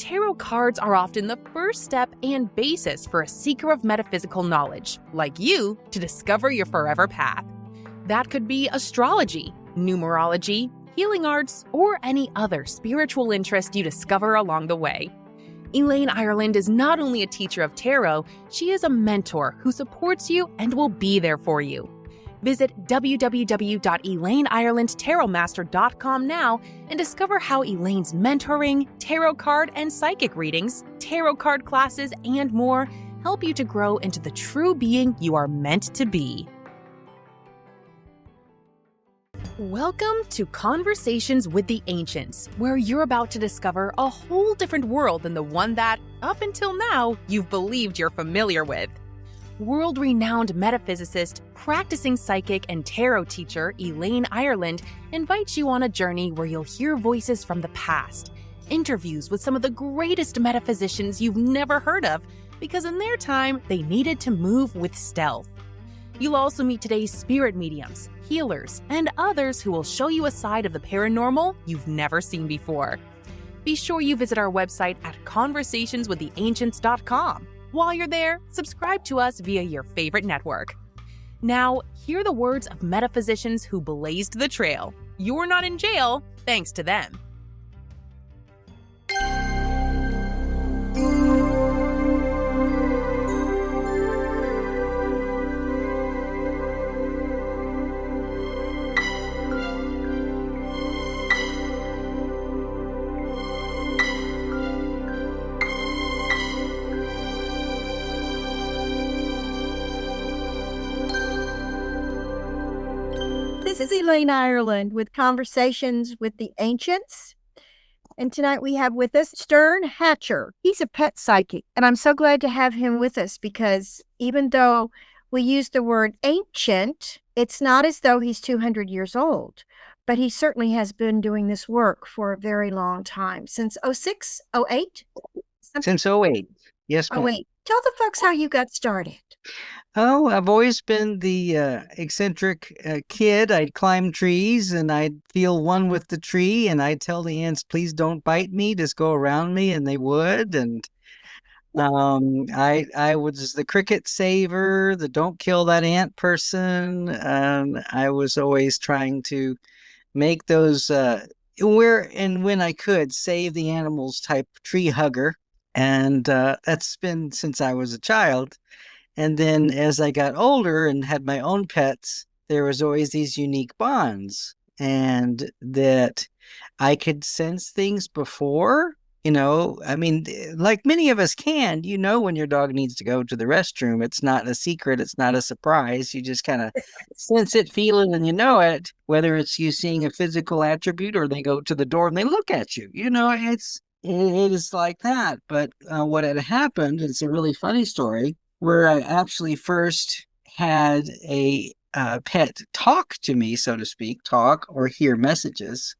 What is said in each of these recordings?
tarot cards are often the first step and basis for a seeker of metaphysical knowledge, like you, to discover your forever path. That could be astrology, numerology, healing arts, or any other spiritual interest you discover along the way. Elaine Ireland is not only a teacher of tarot, she is a mentor who supports you and will be there for you. Visit www.ElaineIrelandTarotMaster.com now and discover how Elaine's mentoring, tarot card and psychic readings, tarot card classes, and more help you to grow into the true being you are meant to be. Welcome to Conversations with the Ancients, where you're about to discover a whole different world than the one that, up until now, you've believed you're familiar with. World-renowned metaphysicist, practicing psychic, and tarot teacher Elaine Ireland invites you on a journey where you'll hear voices from the past, interviews with some of the greatest metaphysicians you've never heard of, because in their time, they needed to move with stealth. You'll also meet today's spirit mediums, healers, and others who will show you a side of the paranormal you've never seen before. Be sure you visit our website at conversationswiththeancients.com. While you're there, subscribe to us via your favorite network. Now, hear the words of metaphysicians who blazed the trail. You're not in jail, thanks to them. This is Elaine Ireland with Conversations with the Ancients. And tonight we have with us Stern Hatcher. He's a pet psychic, and I'm so glad to have him with us because even though we use the word ancient, it's not as though he's 200 years old, but he certainly has been doing this work for a very long time, since 06, 08? Since 08. Yes, ma'am. 08. Tell the folks how you got started. Oh, I've always been the eccentric kid. I'd climb trees and I'd feel one with the tree and I'd tell the ants, please don't bite me, just go around me, and they would. And I was the cricket saver, the don't kill that ant person. I was always trying to make those where and when I could save the animals type tree hugger. And that's been since I was a child. And then as I got older and had my own pets, there was always these unique bonds, and that I could sense things before, I mean, like many of us can, when your dog needs to go to the restroom. It's not a secret. It's not a surprise. You just kind of sense it, feel it, and you know it, whether it's you seeing a physical attribute or they go to the door and they look at you, it is like that. But what had happened, it's a really funny story, where I actually first had a pet talk to me, so to speak, talk or hear messages.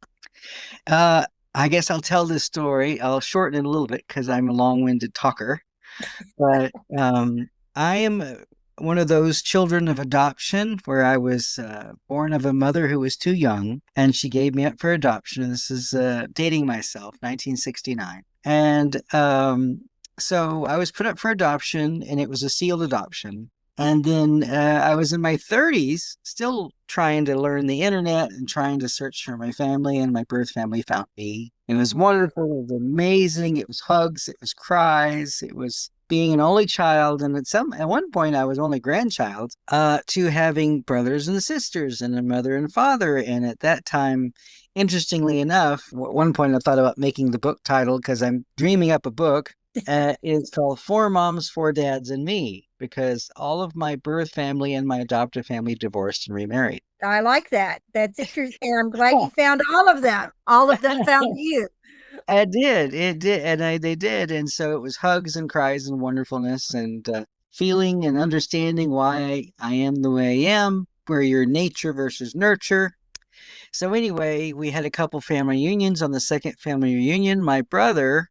I guess I'll tell this story. I'll shorten it a little bit because I'm a long-winded talker. But I am one of those children of adoption where I was born of a mother who was too young, and she gave me up for adoption. And this is dating myself, 1969. And so I was put up for adoption, and it was a sealed adoption. And then I was in my 30s, still trying to learn the internet and trying to search for my family, and my birth family found me. It was wonderful. It was amazing. It was hugs. It was cries. It was being an only child. And at one point, I was only grandchild to having brothers and sisters and a mother and father. And at that time, interestingly enough, at one point I thought about making the book title, because I'm dreaming up a book. It's called Four Moms, Four Dads, and Me, because all of my birth family and my adoptive family divorced and remarried. I like that. That's interesting. And I'm glad you found all of them. All of them found you. It did. And they did. And so it was hugs and cries and wonderfulness and feeling and understanding why I am the way I am, where you're nature versus nurture. So anyway, we had a couple family reunions. On the second family reunion, my brother,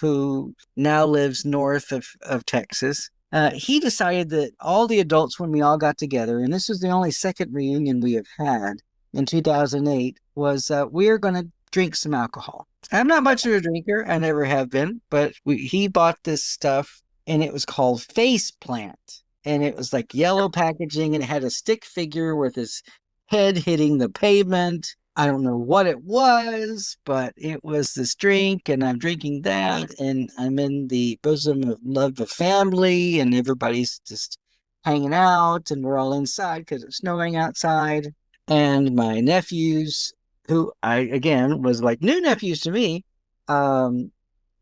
who now lives north of Texas, he decided that all the adults, when we all got together, and this was the only second reunion we have had in 2008, was we're going to drink some alcohol. I'm not much of a drinker. I never have been, but he bought this stuff and it was called Face Plant. And it was like yellow packaging and it had a stick figure with his head hitting the pavement. I don't know what it was, but it was this drink, and I'm drinking that, and I'm in the bosom of love of family, and everybody's just hanging out, and we're all inside because it's snowing outside. And my nephews, who again was like new nephews to me,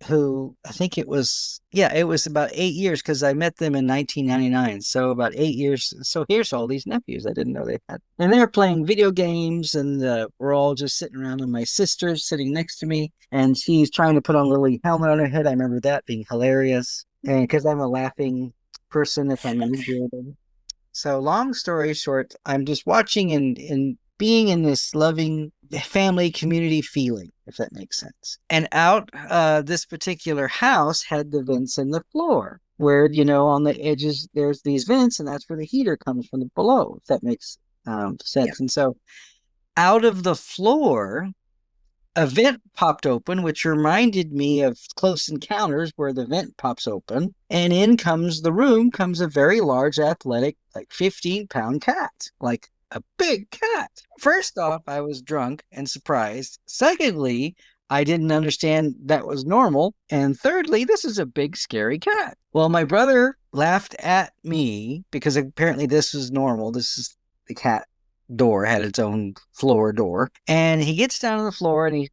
who I think it was about 8 years because I met them in 1999. So about 8 years. So here's all these nephews I didn't know they had. And they're playing video games, and we're all just sitting around, and my sister's sitting next to me, and she's trying to put on a little helmet on her head. I remember that being hilarious. And because I'm a laughing person if I'm inebriated. So long story short, I'm just watching and being in this loving family community feeling, if that makes sense. And out this particular house had the vents in the floor where, on the edges, there's these vents, and that's where the heater comes from below, if that makes sense. Yeah. And so out of the floor, a vent popped open, which reminded me of Close Encounters, where the vent pops open, and in comes a very large, athletic, like 15-pound cat, like a big cat. First off, I was drunk and surprised. Secondly, I didn't understand that was normal. And thirdly, this is a big, scary cat. Well, my brother laughed at me because apparently this was normal. This is the cat door, had its own floor door. And he gets down on the floor, and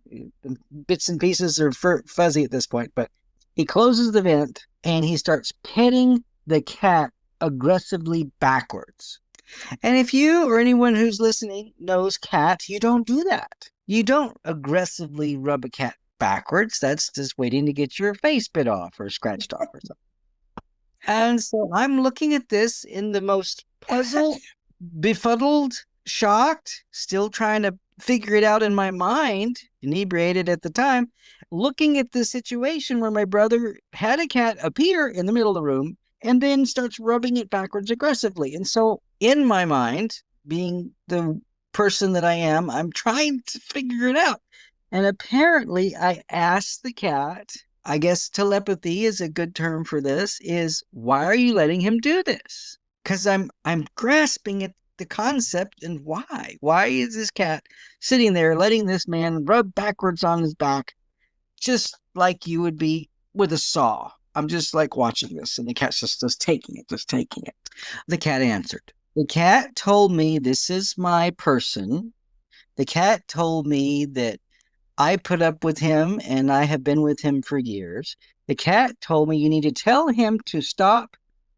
bits and pieces are fuzzy at this point, but he closes the vent and he starts petting the cat aggressively backwards. And if you or anyone who's listening knows cat, you don't do that. You don't aggressively rub a cat backwards. That's just waiting to get your face bit off or scratched off or something. And so I'm looking at this in the most puzzled, befuddled, shocked, still trying to figure it out in my mind, inebriated at the time, looking at the situation where my brother had a cat appear in the middle of the room and then starts rubbing it backwards aggressively. And so in my mind, being the person that I am, I'm trying to figure it out. And apparently I asked the cat, I guess telepathy is a good term for this, is why are you letting him do this? Because I'm grasping at the concept, and why? Why is this cat sitting there letting this man rub backwards on his back just like you would be with a saw? I'm just like watching this, and the cat's just taking it. The cat answered. The cat told me this is my person. The cat told me that I put up with him, and I have been with him for years. The cat told me you need to tell him to stop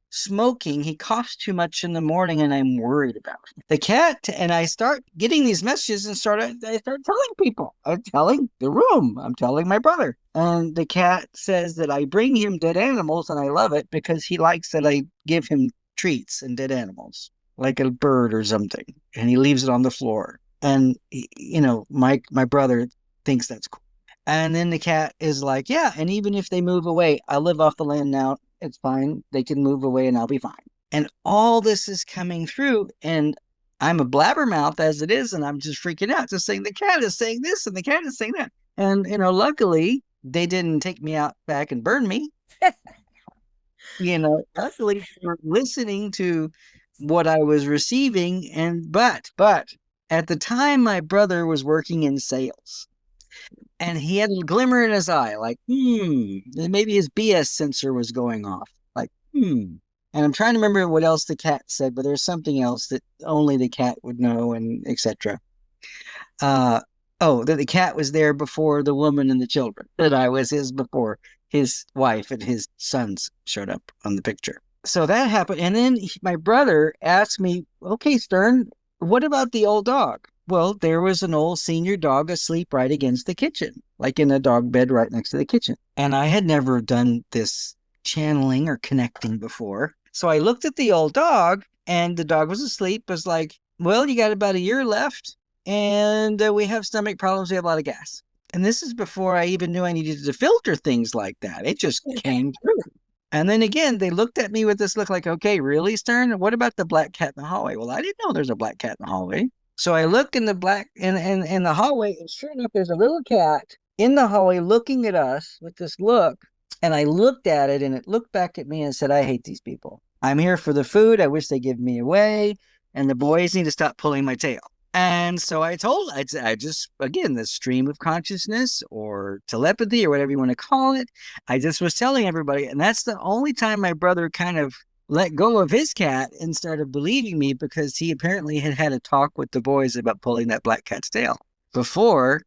smoking. He coughs too much in the morning, and I'm worried about him. The cat, and I start getting these messages and I start telling people. I'm telling the room. I'm telling my brother. And the cat says that I bring him dead animals, and I love it because he likes that I give him treats and dead animals, like a bird or something. And he leaves it on the floor. And, my brother thinks that's cool. And then the cat is like, yeah, and even if they move away, I live off the land now. It's fine. They can move away and I'll be fine. And all this is coming through, and I'm a blabbermouth as it is, and I'm just freaking out, just saying the cat is saying this and the cat is saying that. And, luckily they didn't take me out back and burn me. Luckily they were listening to what I was receiving. But at the time, my brother was working in sales. And he had a glimmer in his eye, like, maybe his BS sensor was going off, like, And I'm trying to remember what else the cat said, but there's something else that only the cat would know, and etc. That the cat was there before the woman and the children, that I was his before his wife and his sons showed up on the picture. So that happened. And then my brother asked me, okay, Stern, what about the old dog? Well, there was an old senior dog asleep right against the kitchen, like in a dog bed right next to the kitchen. And I had never done this channeling or connecting before. So I looked at the old dog, and the dog was asleep. It was like, well, you got about a year left, and we have stomach problems. We have a lot of gas. And this is before I even knew I needed to filter things like that. It just came through. And then again, they looked at me with this look like, okay, really, Stern? What about the black cat in the hallway? Well, I didn't know there's a black cat in the hallway. So I look in the in the hallway, and sure enough, there's a little cat in the hallway looking at us with this look. And I looked at it, and it looked back at me and said, "I hate these people. I'm here for the food. I wish they give me away, and the boys need to stop pulling my tail." And so I just, again, the stream of consciousness or telepathy or whatever you want to call it, I just was telling everybody. And that's the only time my brother kind of let go of his cat and started believing me, because he apparently had had a talk with the boys about pulling that black cat's tail before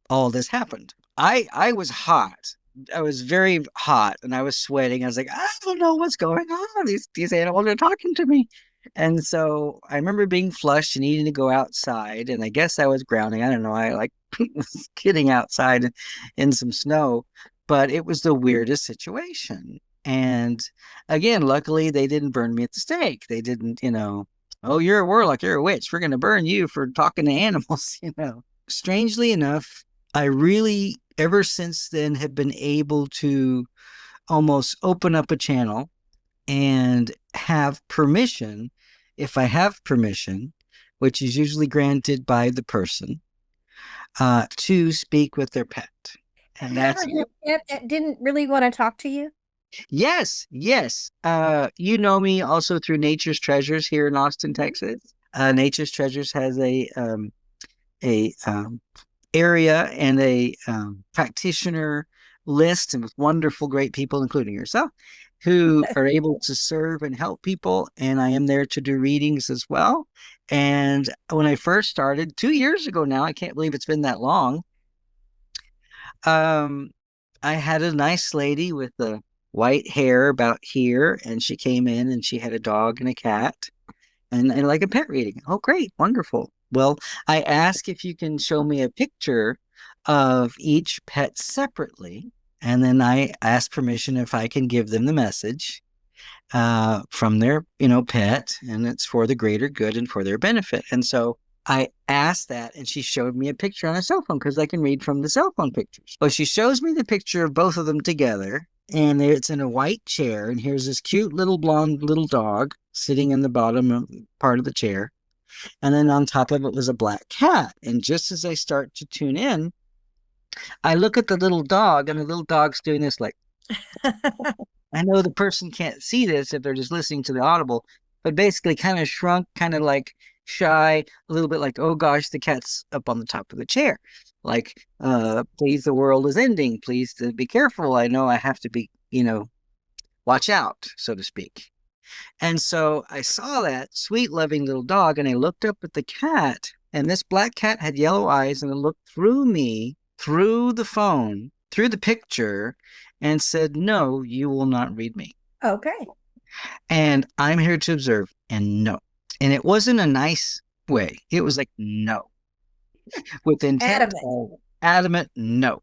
all this happened. I was hot. I was very hot and I was sweating. I was like, I don't know what's going on. These animals are talking to me. And so I remember being flushed and needing to go outside. And I guess I was grounding. I don't know. I like was getting outside in some snow, but it was the weirdest situation. And again, luckily they didn't burn me at the stake. They didn't, oh, you're a warlock, you're a witch. We're going to burn you for talking to animals, Strangely enough, I really, ever since then, have been able to almost open up a channel and have permission, if I have permission, which is usually granted by the person, to speak with their pet. And that's it didn't really want to talk to you. Yes. You know me also through Nature's Treasures here in Austin, Texas. Nature's Treasures has a area and a practitioner list, and with wonderful, great people, including yourself, who are able to serve and help people. And I am there to do readings as well. And when I first started 2 years ago now, I can't believe it's been that long. I had a nice lady with the white hair about here, and she came in and she had a dog and a cat and like a pet reading. Oh, great. Wonderful. Well, I ask if you can show me a picture of each pet separately. And then I ask permission if I can give them the message from their, pet, and it's for the greater good and for their benefit. And so I asked that, and she showed me a picture on a cell phone, because I can read from the cell phone pictures. Well, she shows me the picture of both of them together, and it's in a white chair, and here's this cute little blonde little dog sitting in the bottom part of the chair. And then on top of it was a black cat. And just as I start to tune in, I look at the little dog, and the little dog's doing this like, I know the person can't see this if they're just listening to the audible, but basically kind of shrunk, kind of like shy, a little bit like, oh gosh, the cat's up on the top of the chair. Like, please, the world is ending. Please be careful. I know I have to be, watch out, so to speak. And so I saw that sweet, loving little dog, and I looked up at the cat, and this black cat had yellow eyes, and it looked through me, through the phone, through the picture, and said, "No, you will not read me." Okay. And I'm here to observe, and no. And it wasn't a nice way. It was like, no. With intent, adamant, no.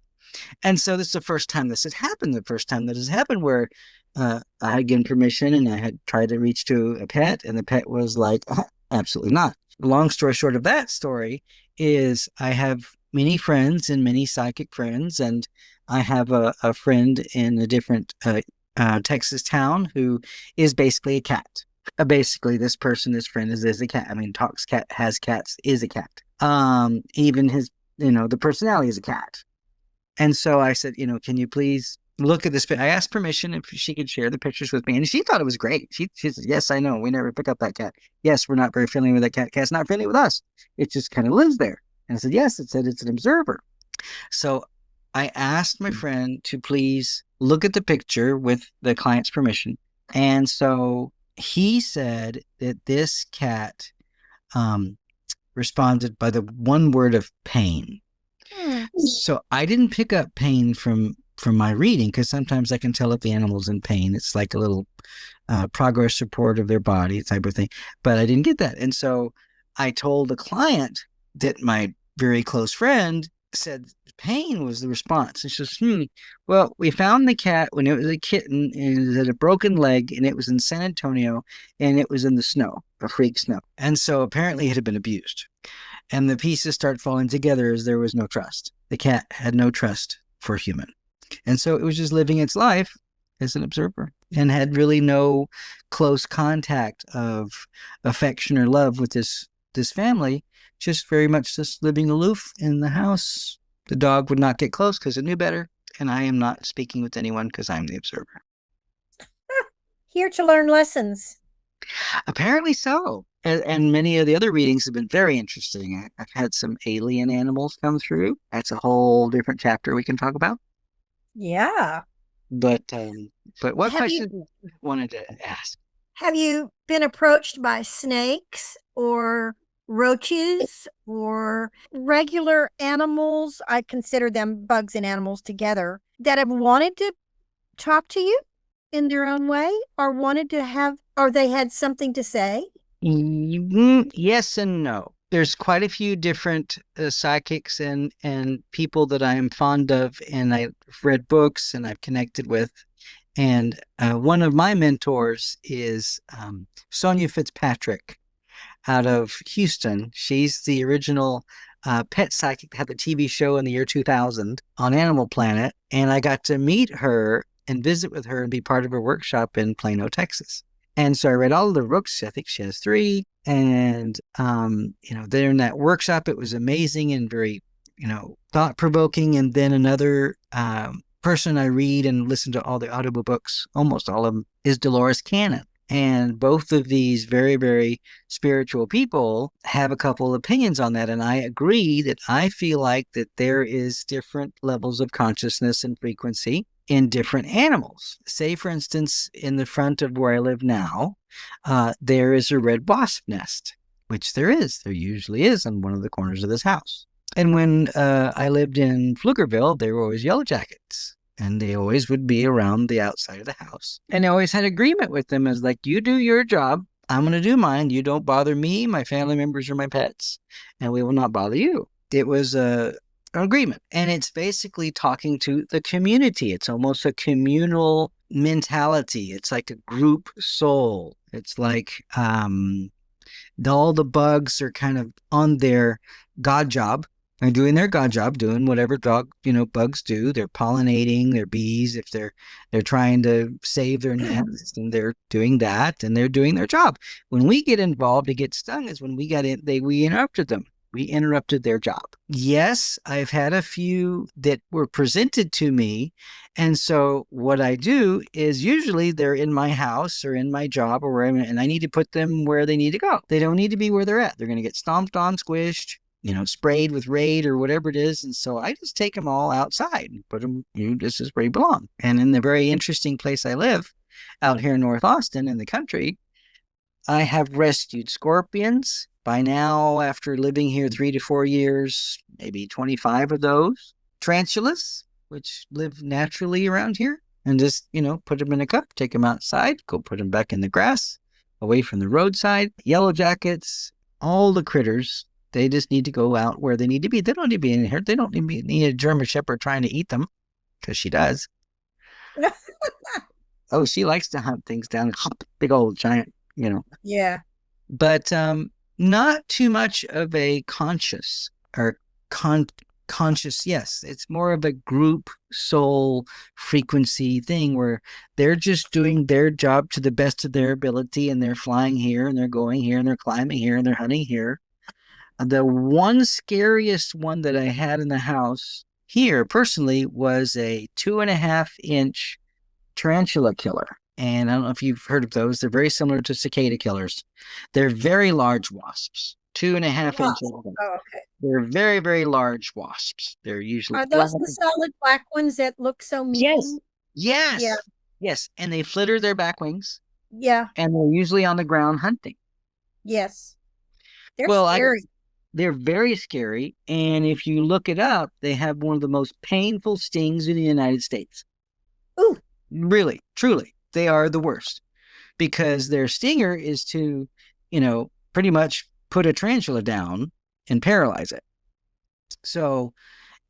And so this is the first time this has happened. The first time that has happened where I had given permission and I had tried to reach to a pet, and the pet was like, absolutely not. Long story short of that story is I have many friends and many psychic friends, and I have a friend in a different Texas town who is basically a cat. Basically, this friend is a cat. I mean, talks cat, has cats, is a cat. Even his, the personality is a cat. And so I said, can you please look at this? I asked permission if she could share the pictures with me, and she thought it was great. She said, yes, I know. We never pick up that cat. Yes, we're not very friendly with that cat. Cat's not friendly with us. It just kind of lives there. And I said, yes, it said it's an observer. So I asked my friend to please look at the picture with the client's permission. And so he said that this cat responded by the one word of pain. So I didn't pick up pain from my reading, because sometimes I can tell if the animal's in pain. It's like a little progress report of their body type of thing. But I didn't get that. And so I told the client that my very close friend said pain was the response. And she says, well, we found the cat when it was a kitten, and it had a broken leg, and it was in San Antonio, and it was in the snow, a freak snow. And so apparently it had been abused. And the pieces start falling together as there was no trust. The cat had no trust for human. And so it was just living its life as an observer and had really no close contact of affection or love with this family, just very much just living aloof in the house. The dog would not get close because it knew better. And I am not speaking with anyone because I'm the observer. Here to learn lessons. Apparently so. And many of the other readings have been very interesting. I've had some alien animals come through. That's a whole different chapter we can talk about. Yeah. But what Have question you wanted to ask? Have you been approached by snakes or roaches or regular animals? I consider them bugs and animals together that have wanted to talk to you in their own way or wanted to have, or they had something to say? Yes and no. There's quite a few different psychics and people that I am fond of, and I've read books and I've connected with. And one of my mentors is Sonia Fitzpatrick out of Houston. She's the original pet psychic that had the TV show in the year 2000 on Animal Planet. And I got to meet her and visit with her and be part of her workshop in Plano, Texas. And so I read all of the books. I think she has 3. And, there in that workshop, it was amazing and very, thought-provoking. And then another person I read and listen to all the audible books, almost all of them, is Dolores Cannon. And both of these very, very spiritual people have a couple opinions on that. And I agree that I feel like that there is different levels of consciousness and frequency in different animals. Say, for instance, in the front of where I live now, there is a red wasp nest, which there usually is on one of the corners of this house. And when I lived in Pflugerville, there were always yellow jackets. And they always would be around the outside of the house. And I always had agreement with them as like, you do your job, I'm going to do mine. You don't bother me, my family members, or my pets, and we will not bother you. It was an agreement. And it's basically talking to the community. It's almost a communal mentality. It's like a group soul. It's like all the bugs are kind of on their God job. They're doing their God job, doing whatever bugs do. They're pollinating their bees if they're trying to save their nest, and they're doing that, and they're doing their job. When we get involved to get stung is when we interrupted them. We interrupted their job. Yes, I've had a few that were presented to me, and so what I do is usually they're in my house or in my job or wherever, and I need to put them where they need to go. They don't need to be where they're at. They're going to get stomped on, squished, sprayed with Raid or whatever it is. And so I just take them all outside and put them, this is where you belong. And in the very interesting place I live, out here in North Austin in the country, I have rescued scorpions. By now, after living here 3 to 4 years, maybe 25 of those. Tarantulas, which live naturally around here, and just, put them in a cup, take them outside, go put them back in the grass, away from the roadside. Yellow jackets, all the critters. They just need to go out where they need to be. They don't need to be in here. They don't need a German Shepherd trying to eat them, because she does. Oh, she likes to hunt things down. Big old giant, Yeah. But not too much of a conscious or conscious. Yes, it's more of a group soul frequency thing where they're just doing their job to the best of their ability, and they're flying here, and they're going here, and they're climbing here, and they're hunting here. The one scariest one that I had in the house here personally was a 2.5-inch tarantula killer. And I don't know if you've heard of those. They're very similar to cicada killers. They're very large wasps, 2.5 inches. Oh, okay. They're very, very large wasps. They're usually. Are those the solid black ones that look so mean? Yes. Yeah. Yes. And they flitter their back wings. Yeah. And they're usually on the ground hunting. Yes. They're scary. They're very scary. And if you look it up, they have one of the most painful stings in the United States. Ooh. Really, truly. They are the worst because their stinger is to, pretty much put a tarantula down and paralyze it. So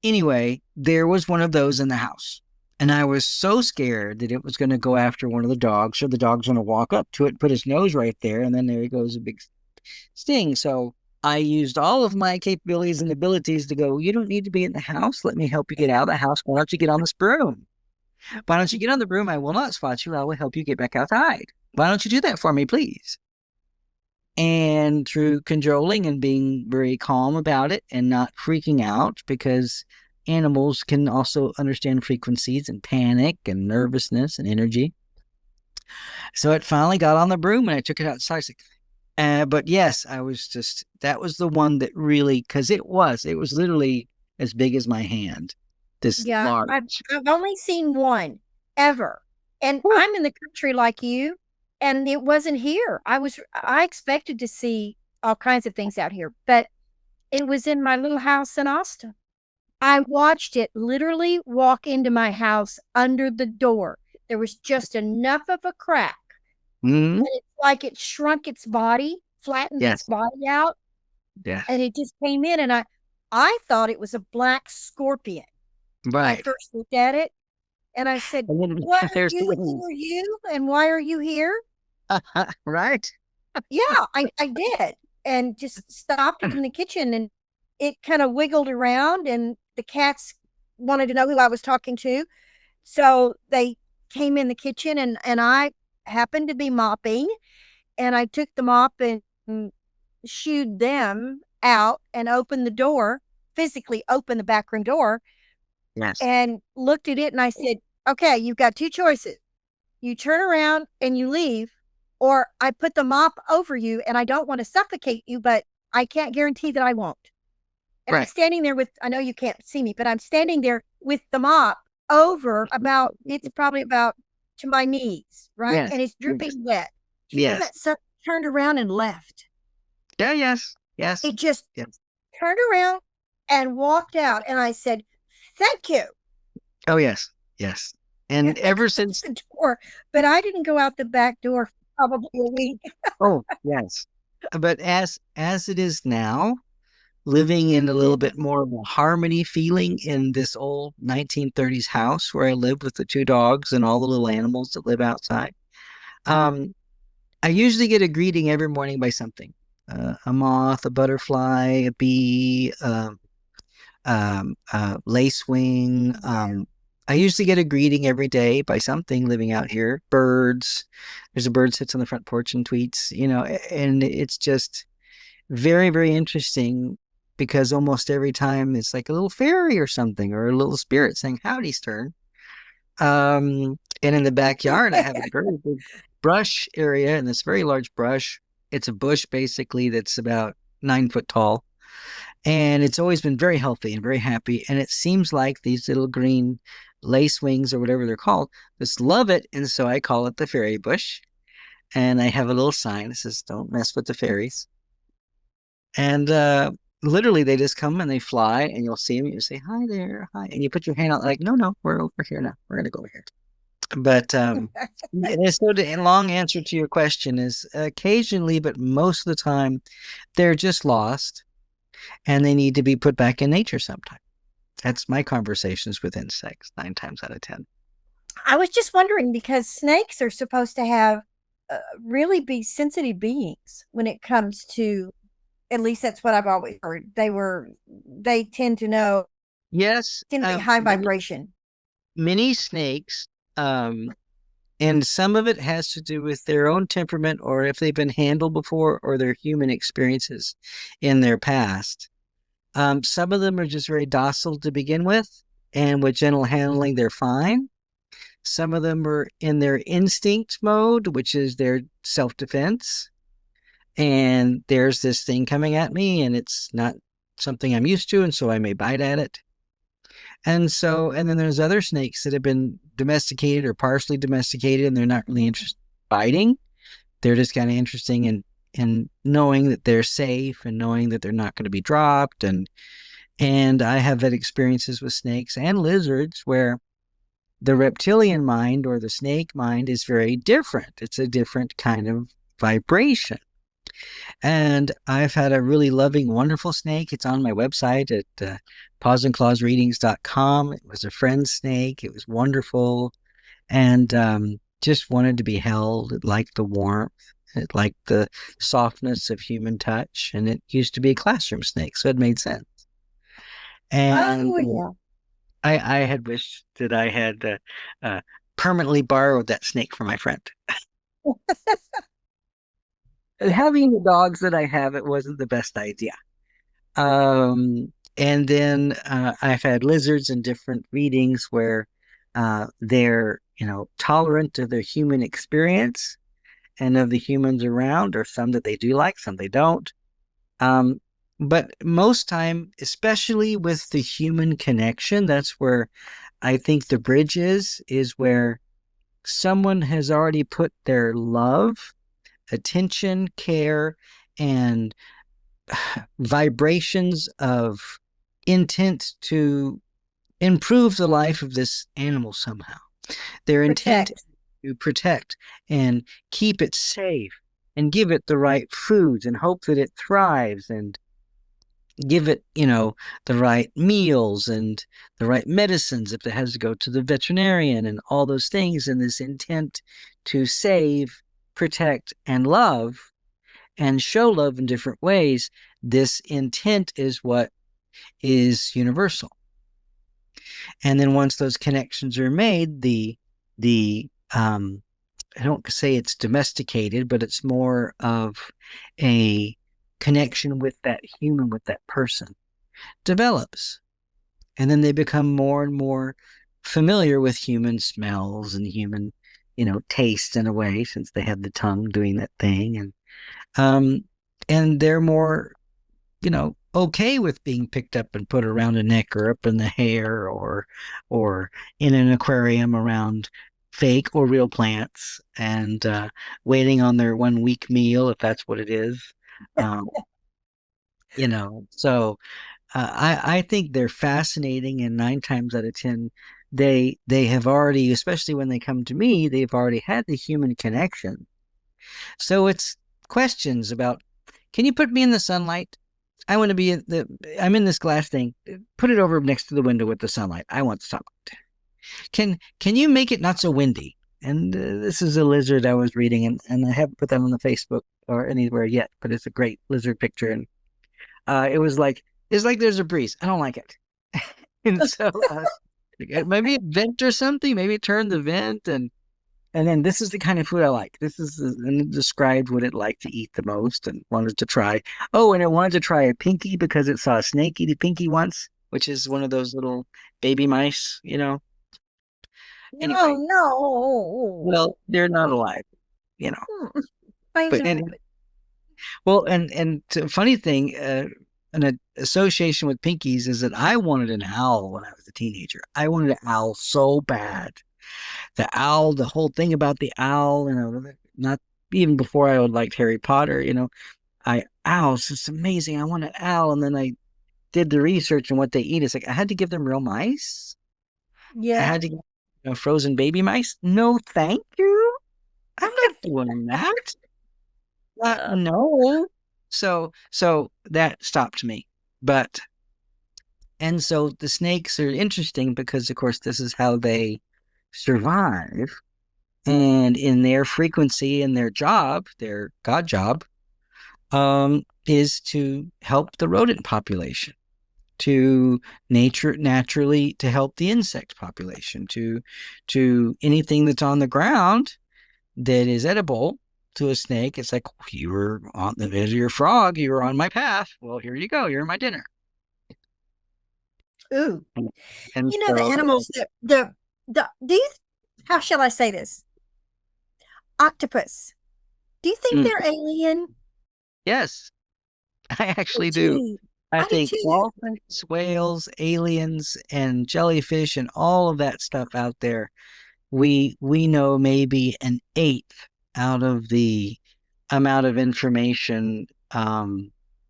anyway, there was one of those in the house. And I was so scared that it was going to go after one of the dogs, or the dog's going to walk up to it, put his nose right there, and then there goes a big sting. So I used all of my capabilities and abilities to go, you don't need to be in the house. Let me help you get out of the house. Why don't you get on this broom? Why don't you get on the broom? I will not spot you. I will help you get back outside. Why don't you do that for me, please? And through cajoling and being very calm about it and not freaking out, because animals can also understand frequencies and panic and nervousness and energy. So it finally got on the broom and I took it outside. But yes, that was the one that really, because it was literally as big as my hand. This Yeah, large. I've only seen one ever. And I'm in the country like you, and it wasn't here. I expected to see all kinds of things out here, but it was in my little house in Austin. I watched it literally walk into my house under the door. There was just enough of a crack. Mm-hmm. And it's like it shrunk its body, flattened its Yes. body out, Yeah. and it just came in. And I thought it was a black scorpion. I Right. first looked at it and I said, And then "What are there's the you? wing. Who are you? And why are you here?" Right. Yeah, I did. And just stopped it in the kitchen, and it kind of wiggled around, and the cats wanted to know who I was talking to. So they came in the kitchen, and I happened to be mopping, and I took the mop and shooed them out and opened the door, physically opened the back room door, Yes. and looked at it, and I said, "Okay, you've got two choices. You turn around and you leave, or I put the mop over you, and I don't want to suffocate you, but I can't guarantee that I won't." And I'm Right. standing there with, I know you can't see me, but I'm standing there with the mop over about, it's probably about to my knees, right? Yes. And it's dripping wet. You know, Yes. that son turned around and left. Yeah. Yes. Yes. It just Yes. turned around and walked out. And I said, "Thank you." Oh, yes. Yes. And And I ever closed since, the door, but I didn't go out the back door for probably a week. oh, yes. But as it is now, living in a little bit more of a harmony feeling in this old 1930s house where I live with the two dogs and all the little animals that live outside. Um, I usually get a greeting every morning by something. A moth, a butterfly, a bee, lacewing. I usually get a greeting every day by something living out here. Birds. There's a bird sits on the front porch and tweets, and it's just very, very interesting because almost every time it's like a little fairy or something or a little spirit saying, "Howdy, Stern." And in the backyard, I have a very big brush area and this very large brush. It's a bush basically that's about 9 foot tall. And it's always been very healthy and very happy. And it seems like these little green lace wings or whatever they're called just love it. And so I call it the fairy bush. And I have a little sign that says, "Don't mess with the fairies." And literally, they just come and they fly, and you'll see them. You say, "Hi there, hi," and you put your hand out like, "No, no, we're over here now. We're gonna go over here." But and so the long answer to your question is occasionally, but most of the time, they're just lost, and they need to be put back in nature sometime. That's my conversations with insects 9 times out of 10. I was just wondering because snakes are supposed to have really be sensitive beings when it comes to, at least that's what I've always heard. They tend to know, Yes, tend to be high many, vibration. many snakes, and some of it has to do with their own temperament or if they've been handled before or their human experiences in their past. Some of them are just very docile to begin with, and with gentle handling, they're fine. Some of them are in their instinct mode, which is their self-defense. And there's this thing coming at me, and it's not something I'm used to, and so I may bite at it. And then there's other snakes that have been domesticated or partially domesticated, and they're not really interested in biting. They're just kind of interesting in knowing that they're safe and knowing that they're not going to be dropped. And I have had experiences with snakes and lizards where the reptilian mind or the snake mind is very different. It's a different kind of vibration. And I've had a really loving, wonderful snake. It's on my website at pawsandclawsreadings.com. It was a friend snake. It was wonderful and just wanted to be held. It liked the warmth. It liked the softness of human touch. And it used to be a classroom snake, so it made sense. And Oh, yeah. I had wished that I had permanently borrowed that snake from my friend. having the dogs that I have, it wasn't the best idea. And then I've had lizards in different readings where they're, tolerant of their human experience and of the humans around, or some that they do like, some they don't. Um, but most time, especially with the human connection, that's where I think the bridge is where someone has already put their love, attention, care, and vibrations of intent to improve the life of this animal somehow. Their intent is to protect and keep it safe and give it the right foods and hope that it thrives and give it, the right meals and the right medicines if it has to go to the veterinarian and all those things. And this intent to save, protect, and love and show love in different ways, this intent is what is universal. And then once those connections are made, the I don't say it's domesticated, but it's more of a connection with that human, with that person, develops. And then they become more and more familiar with human smells and human, taste in a way, since they have the tongue doing that thing. And they're more, okay with being picked up and put around a neck or up in the hair or in an aquarium around fake or real plants and waiting on their 1 week meal, if that's what it is. So I think they're fascinating, and 9 times out of 10, they have already, especially when they come to me, they've already had the human connection. So it's questions about, can you put me in the sunlight? I want to be I'm in this glass thing. Put it over next to the window with the sunlight. I want the sunlight. Can you make it not so windy? And this is a lizard I was reading, and I haven't put that on the Facebook or anywhere yet, but it's a great lizard picture. And it's like there's a breeze. I don't like it. And so maybe a vent or something, maybe turn the vent and then this is the kind of food I like. And it described what it liked to eat the most and wanted to try. Oh, and it wanted to try a pinky because it saw a snake eat a pinky once, which is one of those little baby mice, Anyway, no. Well, they're not alive, But anyway, well, and the funny thing, an association with pinkies is that I wanted an owl when I was a teenager. I wanted an owl so bad. The owl, the whole thing about the owl, not even before I would liked Harry Potter, owls, it's amazing. I want an owl. And then I did the research and what they eat. It's like, I had to give them real mice. Yeah. I had to give frozen baby mice. No, thank you. I'm not doing that. No. So that stopped me. And so the snakes are interesting because, of course, this is how they survive, and in their frequency and their job, their God job, is to help the rodent population, to naturally to help the insect population, to anything that's on the ground that is edible to a snake. It's like, you were on there's your frog, you were on my path. Well, here you go, you're my dinner. Ooh. And the animals that these, how shall I say this? Octopus. Do you think they're alien? Yes, I actually do. I think dolphins, whales, aliens, and jellyfish, and all of that stuff out there, we know maybe an eighth out of the amount of information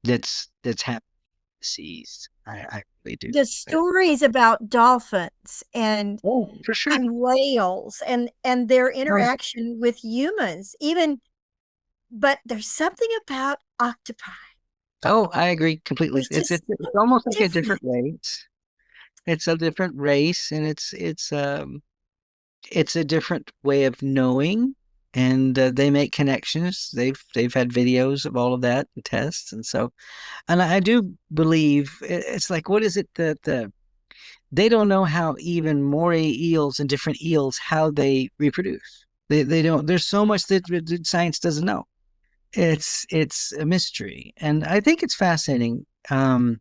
that's happening seas. I really do. The stories about dolphins and for sure, and whales and their interaction with humans, but there's something about octopi. Oh, I agree completely. It's almost like a different race. It's a different race, and it's a different way of knowing, and they make connections. They've had videos of all of that and tests, and so, and I do believe it's like, what is it that they don't know how even moray eels and different eels, how they reproduce. They don't. There's so much that science doesn't know. it's a mystery, and I think it's fascinating. And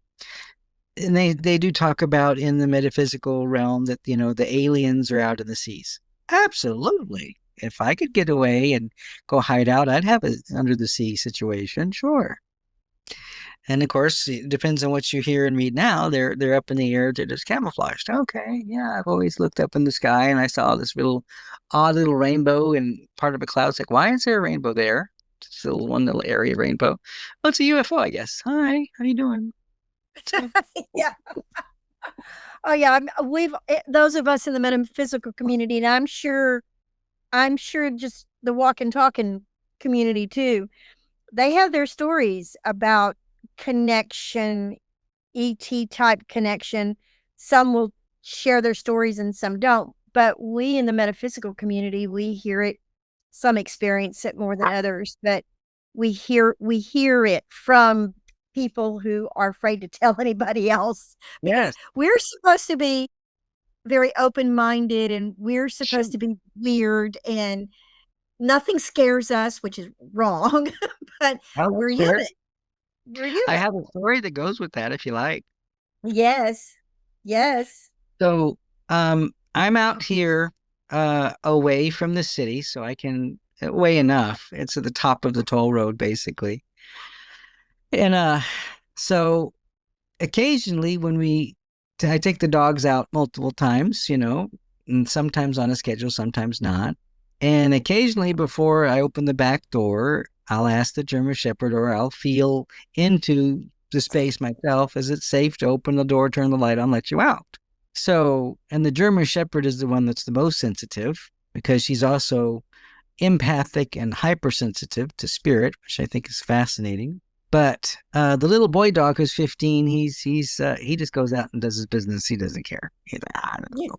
they do talk about in the metaphysical realm that the aliens are out in the seas. Absolutely. If I could get away and go hide out, I'd have an under the sea situation, sure. And of course, it depends on what you hear and read now. They're up in the air, they're just camouflaged. Okay, yeah, I've always looked up in the sky and I saw this odd little rainbow and part of a cloud. It's like, why is there a rainbow there? It's a one little area rainbow. Oh, it's a UFO, I guess. Hi, how you doing? Yeah. Oh yeah, those of us in the metaphysical community, and I'm sure just the walk and talking community too. They have their stories about connection, ET type connection. Some will share their stories and some don't. But we in the metaphysical community, we hear it, some experience it more than others, but we hear it from people who are afraid to tell anybody else, because Yes. we're supposed to be very open-minded and we're supposed to be weird and nothing scares us, which is wrong, but Oh, we're that's fair. human. We're I human. have a story that goes with that if you like. Yes. Yes. So, I'm out here away from the city, so I can away enough. It's at the top of the toll road, basically. And so occasionally when I take the dogs out multiple times, and sometimes on a schedule, sometimes not. And occasionally before I open the back door, I'll ask the German Shepherd or I'll feel into the space myself. Is it safe to open the door, turn the light on, let you out? So, and the German Shepherd is the one that's the most sensitive because she's also empathic and hypersensitive to spirit, which I think is fascinating. But the little boy dog who's 15, he just goes out and does his business. He doesn't care. He's like, I don't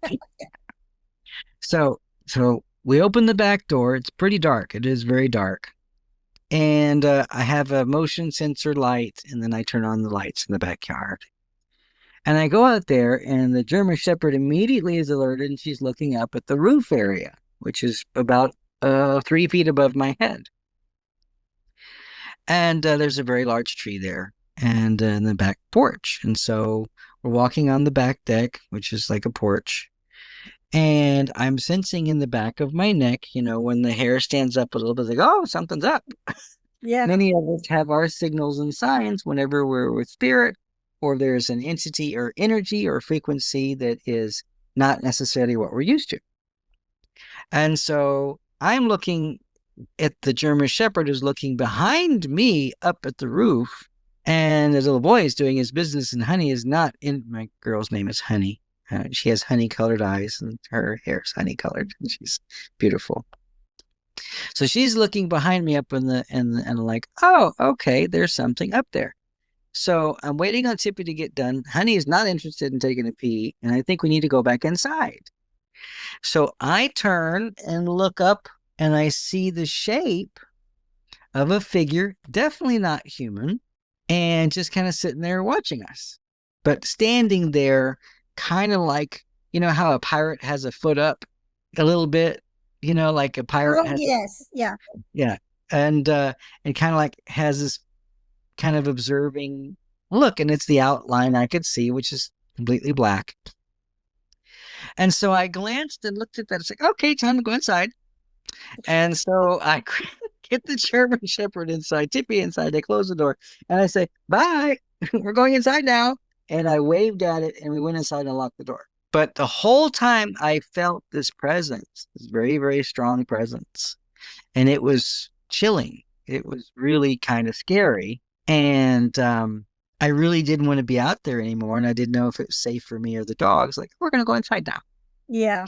know. So we open the back door. It's pretty dark. It is very dark. And I have a motion sensor light, and then I turn on the lights in the backyard. And I go out there, and the German Shepherd immediately is alerted, and she's looking up at the roof area, which is about 3 feet above my head. And there's a very large tree there and in the back porch. And so we're walking on the back deck, which is like a porch. And I'm sensing in the back of my neck, when the hair stands up a little bit, like, oh, something's up. Yeah. Many of us have our signals and signs whenever we're with spirit, or there's an entity or energy or frequency that is not necessarily what we're used to. And so I'm looking at the German Shepherd is looking behind me up at the roof, and the little boy is doing his business, and Honey is not in. My girl's name is Honey. She has honey-colored eyes, and her hair is honey-colored, and she's beautiful. So she's looking behind me up in and like, oh, okay, there's something up there. So I'm waiting on Tippy to get done. Honey is not interested in taking a pee, and I think we need to go back inside. So I turn and look up, and I see the shape of a figure, definitely not human, and just kind of sitting there watching us. But standing there, kind of like, how a pirate has a foot up a little bit, like a pirate has. Yes. Yeah. Yeah. And kind of like has this kind of observing look, and it's the outline I could see, which is completely black. And so I glanced and looked at that. It's like, okay, time to go inside. And so I get the German Shepherd inside, Tippy inside. They close the door, and I say, bye, we're going inside now. And I waved at it, and we went inside and locked the door. But the whole time I felt this presence, this very, very strong presence. And it was chilling. It was really kind of scary. And I really didn't want to be out there anymore. And I didn't know if it was safe for me or the dogs. Like, we're going to go inside now. Yeah.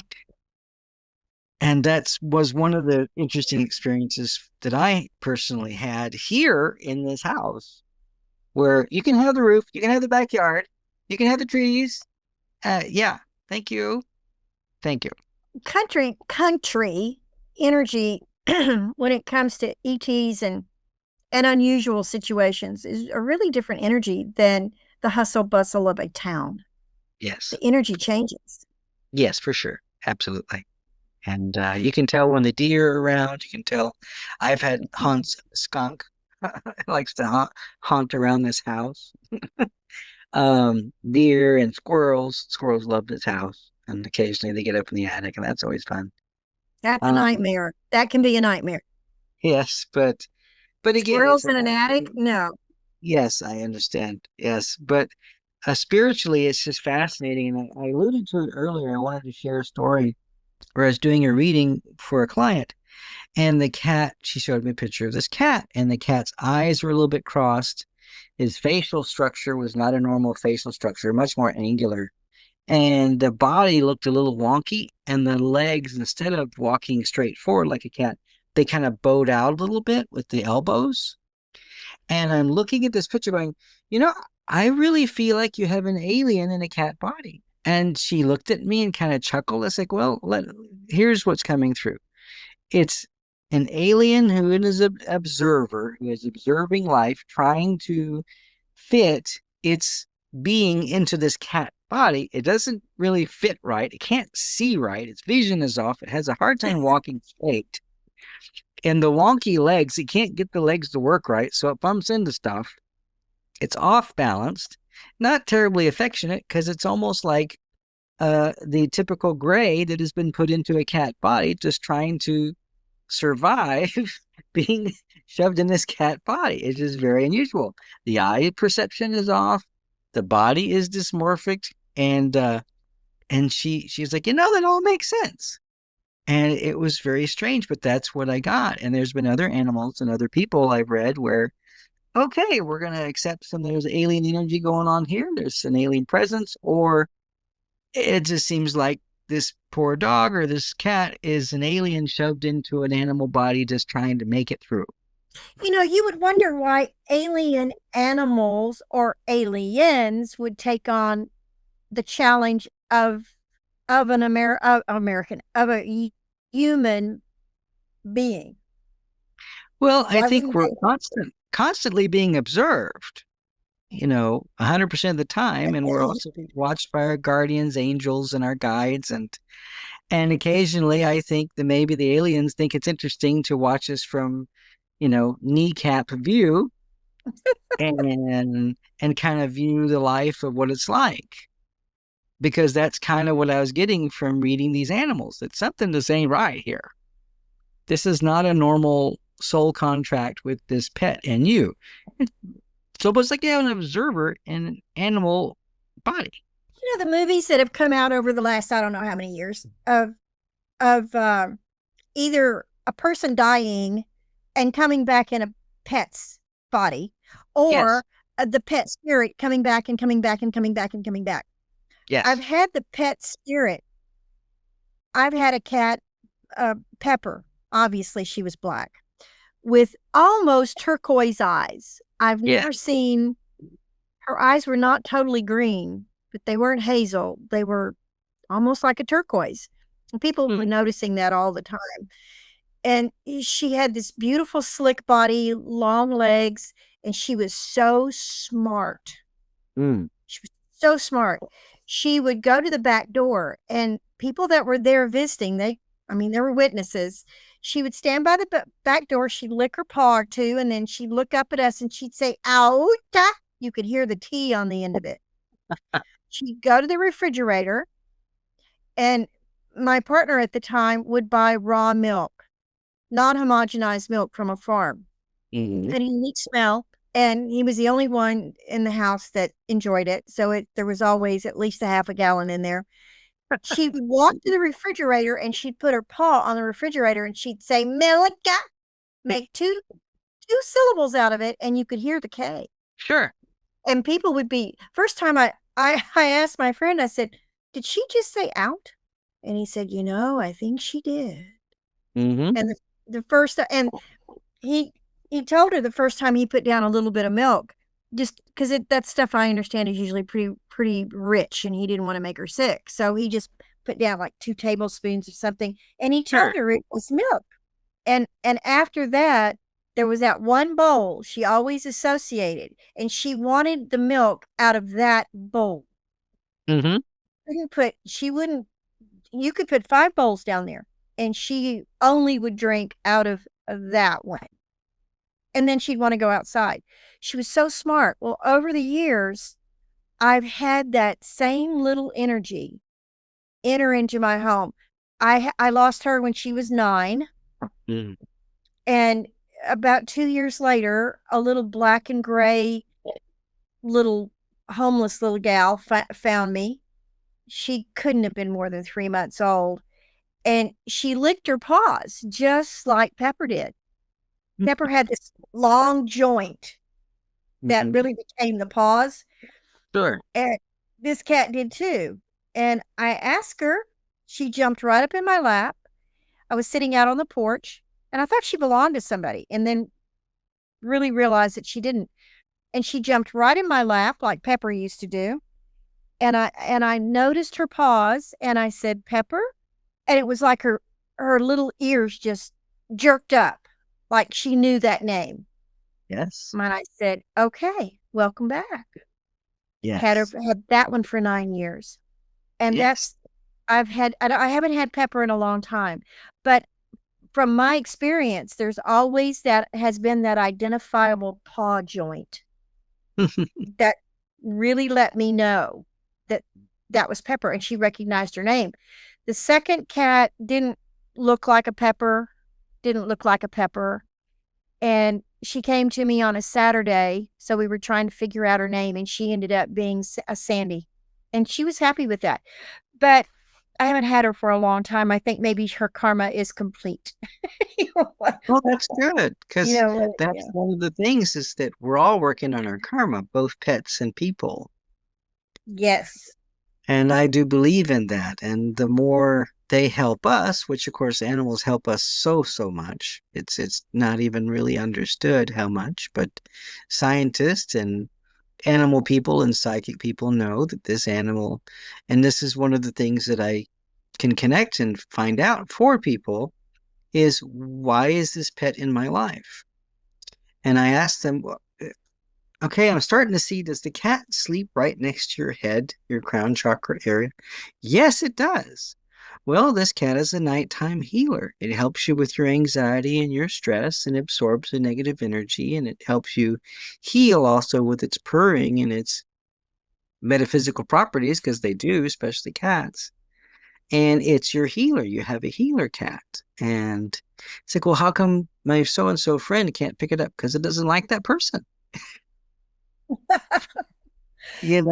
And that was one of the interesting experiences that I personally had here in this house, where you can have the roof, you can have the backyard, you can have the trees. Yeah. Thank you. Thank you. Country energy when it comes to ETs and unusual situations is a really different energy than the hustle bustle of a town. Yes. The energy changes. Yes, for sure. Absolutely. And you can tell when the deer are around. You can tell. I've had hunts of a skunk likes to haunt around this house. Deer and squirrels. Squirrels love this house, and occasionally they get up in the attic, and that's always fun. That's a Um, nightmare. That can be a nightmare. yes, but again, Squirrels in an attic? No. yes, I understand. Yes, but spiritually, it's just fascinating, and I alluded to it earlier. I wanted to share a story where I was doing a reading for a client, and the cat. She showed me a picture of this cat, and the cat's eyes were a little bit crossed. His facial structure was not a normal facial structure, much more angular. And the body looked a little wonky, and the legs, instead of walking straight forward like a cat, they kind of bowed out a little bit with the elbows. And I'm looking at this picture going, I really feel like you have an alien in a cat body. And she looked at me and kind of chuckled. I was like, well, here's what's coming through. It's an alien who is an observer, who is observing life, trying to fit its being into this cat body. It doesn't really fit right. It can't see right. Its vision is off. It has a hard time walking straight. And the wonky legs, it can't get the legs to work right. So it bumps into stuff. It's off balanced, not terribly affectionate, because it's almost like the typical gray that has been put into a cat body, just trying to survive being shoved in this cat body. It is very unusual. The eye perception is off. The body is dysmorphic, and she's like, that all makes sense. And it was very strange, but that's what I got. And there's been other animals and other people I've read where, okay, we're going to accept there's alien energy going on here. There's an alien presence, or it just seems like this poor dog or this cat is an alien shoved into an animal body just trying to make it through. You would wonder why alien animals or aliens would take on the challenge of an American, of a human being. Well, I Why think wouldn't we're they? constantly being observed, 100% of the time, and we're also being watched by our guardians, angels, and our guides, and occasionally I think that maybe the aliens think it's interesting to watch us from, kneecap view, and kind of view the life of what it's like. Because that's kind of what I was getting from reading these animals. That something just ain't right here. This is not a normal soul contract with this pet and you. It's almost like you have an observer in an animal body. The movies that have come out over the last, I don't know how many years, of either a person dying and coming back in a pet's body, or Yes. the pet spirit coming back and coming back and coming back and coming back. Yes. I've had the pet spirit. I've had a cat, Pepper. Obviously, she was black with almost turquoise eyes. I've Yeah. never seen, her eyes were not totally green, but they weren't hazel. They were almost like a turquoise. And people were noticing that all the time. And she had this beautiful, slick body, long legs, and she was so smart. She was so smart. She would go to the back door, and people that were there visiting, there were witnesses. She would stand by the back door. She'd lick her paw or two, and then she'd look up at us and she'd say, "Outa." You could hear the T on the end of it. She'd go to the refrigerator, and my partner at the time would buy raw milk, not homogenized milk from a farm. Had a unique smell, and he was the only one in the house that enjoyed it. So there was always at least a half a gallon in there. She'd walk to the refrigerator and she'd put her paw on the refrigerator and she'd say, "Melika," make two syllables out of it, and you could hear the K. Sure. And people would be, first time I asked my friend, I said, "Did she just say out?" And he said, "I think she did." And the first, and he told her the first time he put down a little bit of milk, just because that stuff, I understand, is usually pretty rich, and he didn't want to make her sick. So he just put down like 2 tablespoons or something, and he told her it was milk. And after that, there was that one bowl she always associated, and she wanted the milk out of that bowl. You could put 5 bowls down there, and she only would drink out of that one. and then she'd want to go outside. She was so smart. Well, over the years, I've had that same little energy enter into my home. I lost her when she was 9, Mm. and about 2 years later, a little black and gray little homeless little gal found me. She couldn't have been more than 3 months old, and she licked her paws just like Pepper did. Pepper had this long joint that Mhm. really became the paws, Sure. and this cat did too. And I asked her, she jumped right up in my lap. I was sitting out on the porch, and I thought she belonged to somebody, and then really realized that she didn't. And she jumped right in my lap like Pepper used to do. And I noticed her paws, and I said, "Pepper?" And it was like her little ears just jerked up, like she knew that name. Yes. And I said, "Okay, welcome back." Yes. Had that one for 9 years. And Yes. I haven't had Pepper in a long time, but from my experience, there's always that has been that identifiable paw joint that really let me know that that was Pepper, and she recognized her name. The second cat didn't look like a Pepper, didn't look like a Pepper, and she came to me on a Saturday, so we were trying to figure out her name, and she ended up being a Sandy, and she was happy with that. But I haven't had her for a long time. I think maybe her karma is complete. You know what? Well, that's good You because know what? that's Yeah. one of the things is that we're all working on our karma, both pets and people. Yes. And I do believe in that. And the more they help us, which of course animals help us so, so much. It's not even really understood how much, but scientists and animal people and psychic people know that this animal, and this is one of the things that I can connect and find out for people is why is this pet in my life? And I ask them, "Well, okay, I'm starting to see, does the cat sleep right next to your head, your crown chakra area? Yes, it does. Well, this cat is a nighttime healer. It helps you with your anxiety and your stress and absorbs the negative energy, and it helps you heal also with its purring and its metaphysical properties, because they do, especially cats. And it's your healer. You have a healer cat. And it's like, well, how come my so and so friend can't pick it up? Because it doesn't like that person. And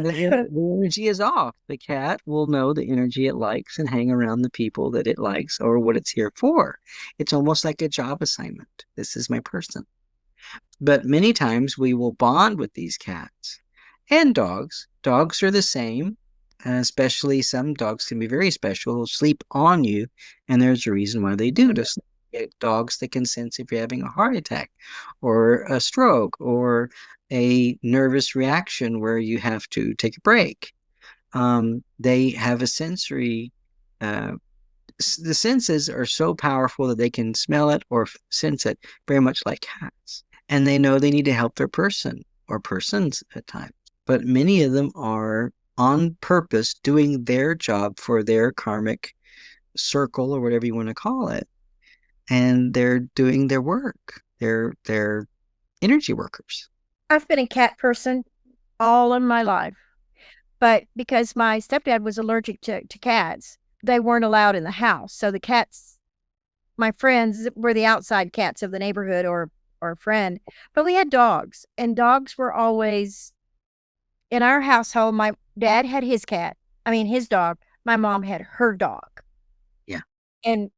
the energy is off. The cat will know the energy it likes and hang around the people that it likes or what it's here for. It's almost like a job assignment. This is my person. But many times we will bond with these cats and dogs. Dogs are the same, especially some dogs can be very special, will sleep on you, and there's a reason why they do this. Dogs that can sense if you're having a heart attack or a stroke or a nervous reaction where you have to take a break. They have a sensory, uh, the senses are so powerful that they can smell it or sense it very much like cats. And they know they need to help their person or persons at times. But many of them are on purpose doing their job for their karmic circle or whatever you want to call it. And they're doing their work. They're energy workers. I've been a cat person all in my life, but because my stepdad was allergic to cats, they weren't allowed in the house. So the cats, my friends, were the outside cats of the neighborhood or a friend. But we had dogs, and dogs were always in our household. My dad had his cat, I mean, his dog. My mom had her dog. Yeah. And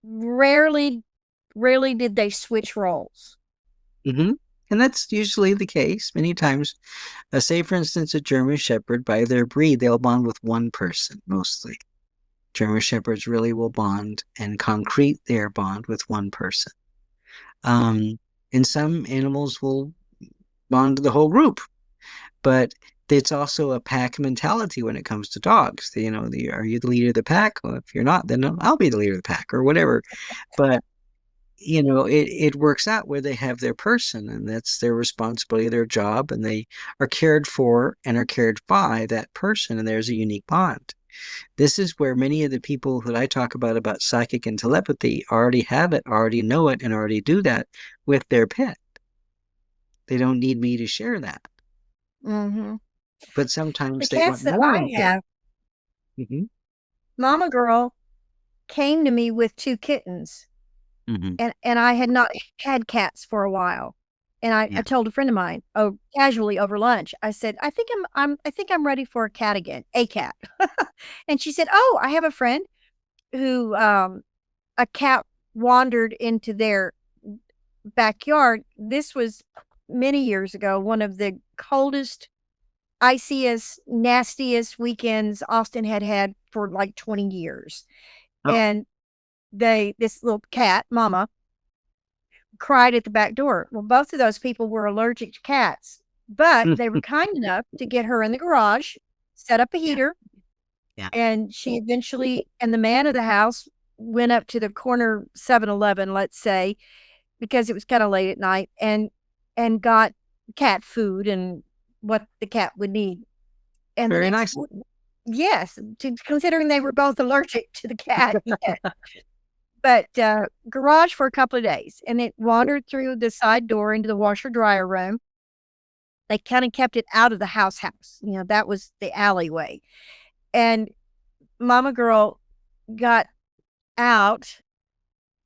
rarely did they switch roles. Mm-hmm. And that's usually the case. Many times, say for instance, a German Shepherd, by their breed, they'll bond with one person mostly. German Shepherds really will bond and concrete their bond with one person. And some animals will bond to the whole group, but it's also a pack mentality when it comes to dogs. Are you the leader of the pack? Well, if you're not, then I'll be the leader of the pack or whatever. But it works out where they have their person, and that's their responsibility, their job, and they are cared for and are cared by that person, and there's a unique bond. This is where many of the people that I talk about psychic and telepathy already have it, already know it, and already do that with their pet. They don't need me to share that. Mm-hmm. But The sometimes they cats want that more I input. have, Hmm. Mama Girl came to me with 2 kittens, Hmm. and I had not had cats for a while. And I Yeah. told a friend of mine, oh, casually over lunch, I said, I think I'm ready for a cat again, a cat. And she said, oh, I have a friend who a cat wandered into their backyard. This was many years ago, one of the coldest, iciest, nastiest weekends Austin had had for like 20 years. Oh. And this little cat, Mama, cried at the back door. Well, both of those people were allergic to cats, but they were kind enough to get her in the garage, set up a heater, Yeah. and she eventually, and the man of the house went up to the corner 7-Eleven, let's say, because it was kind of late at night, and got cat food and what the cat would need. And the Very next, nice. yes, considering they were both allergic to the cat. Yes. But garage for a couple of days, and it wandered through the side door into the washer dryer room. They kind of kept it out of the house. You know, that was the alleyway. And Mama Girl got out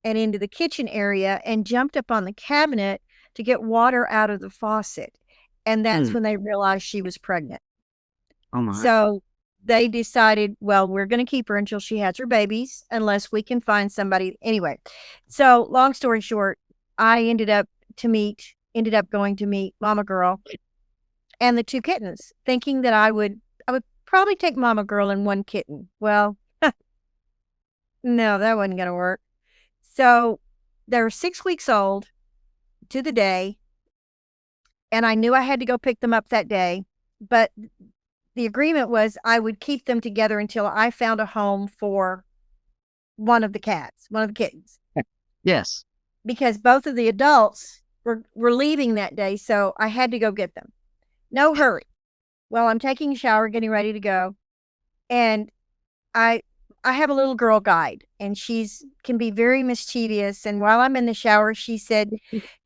and into the kitchen area and jumped up on the cabinet to get water out of the faucet. And that's when they realized she was pregnant. Oh my. So they decided, well, we're going to keep her until she has her babies, unless we can find somebody. Anyway, so long story short, I ended up going to meet Mama Girl and the 2 kittens, thinking that I would probably take Mama Girl and 1 kitten. Well, no, that wasn't going to work. So they're 6 weeks old to the day, and I knew I had to go pick them up that day, but the agreement was I would keep them together until I found a home for one of the kittens. Yes. Because both of the adults were leaving that day, so I had to go get them. No hurry. Well, I'm taking a shower, getting ready to go, and I have a little girl guide, and can be very mischievous. And while I'm in the shower, she said,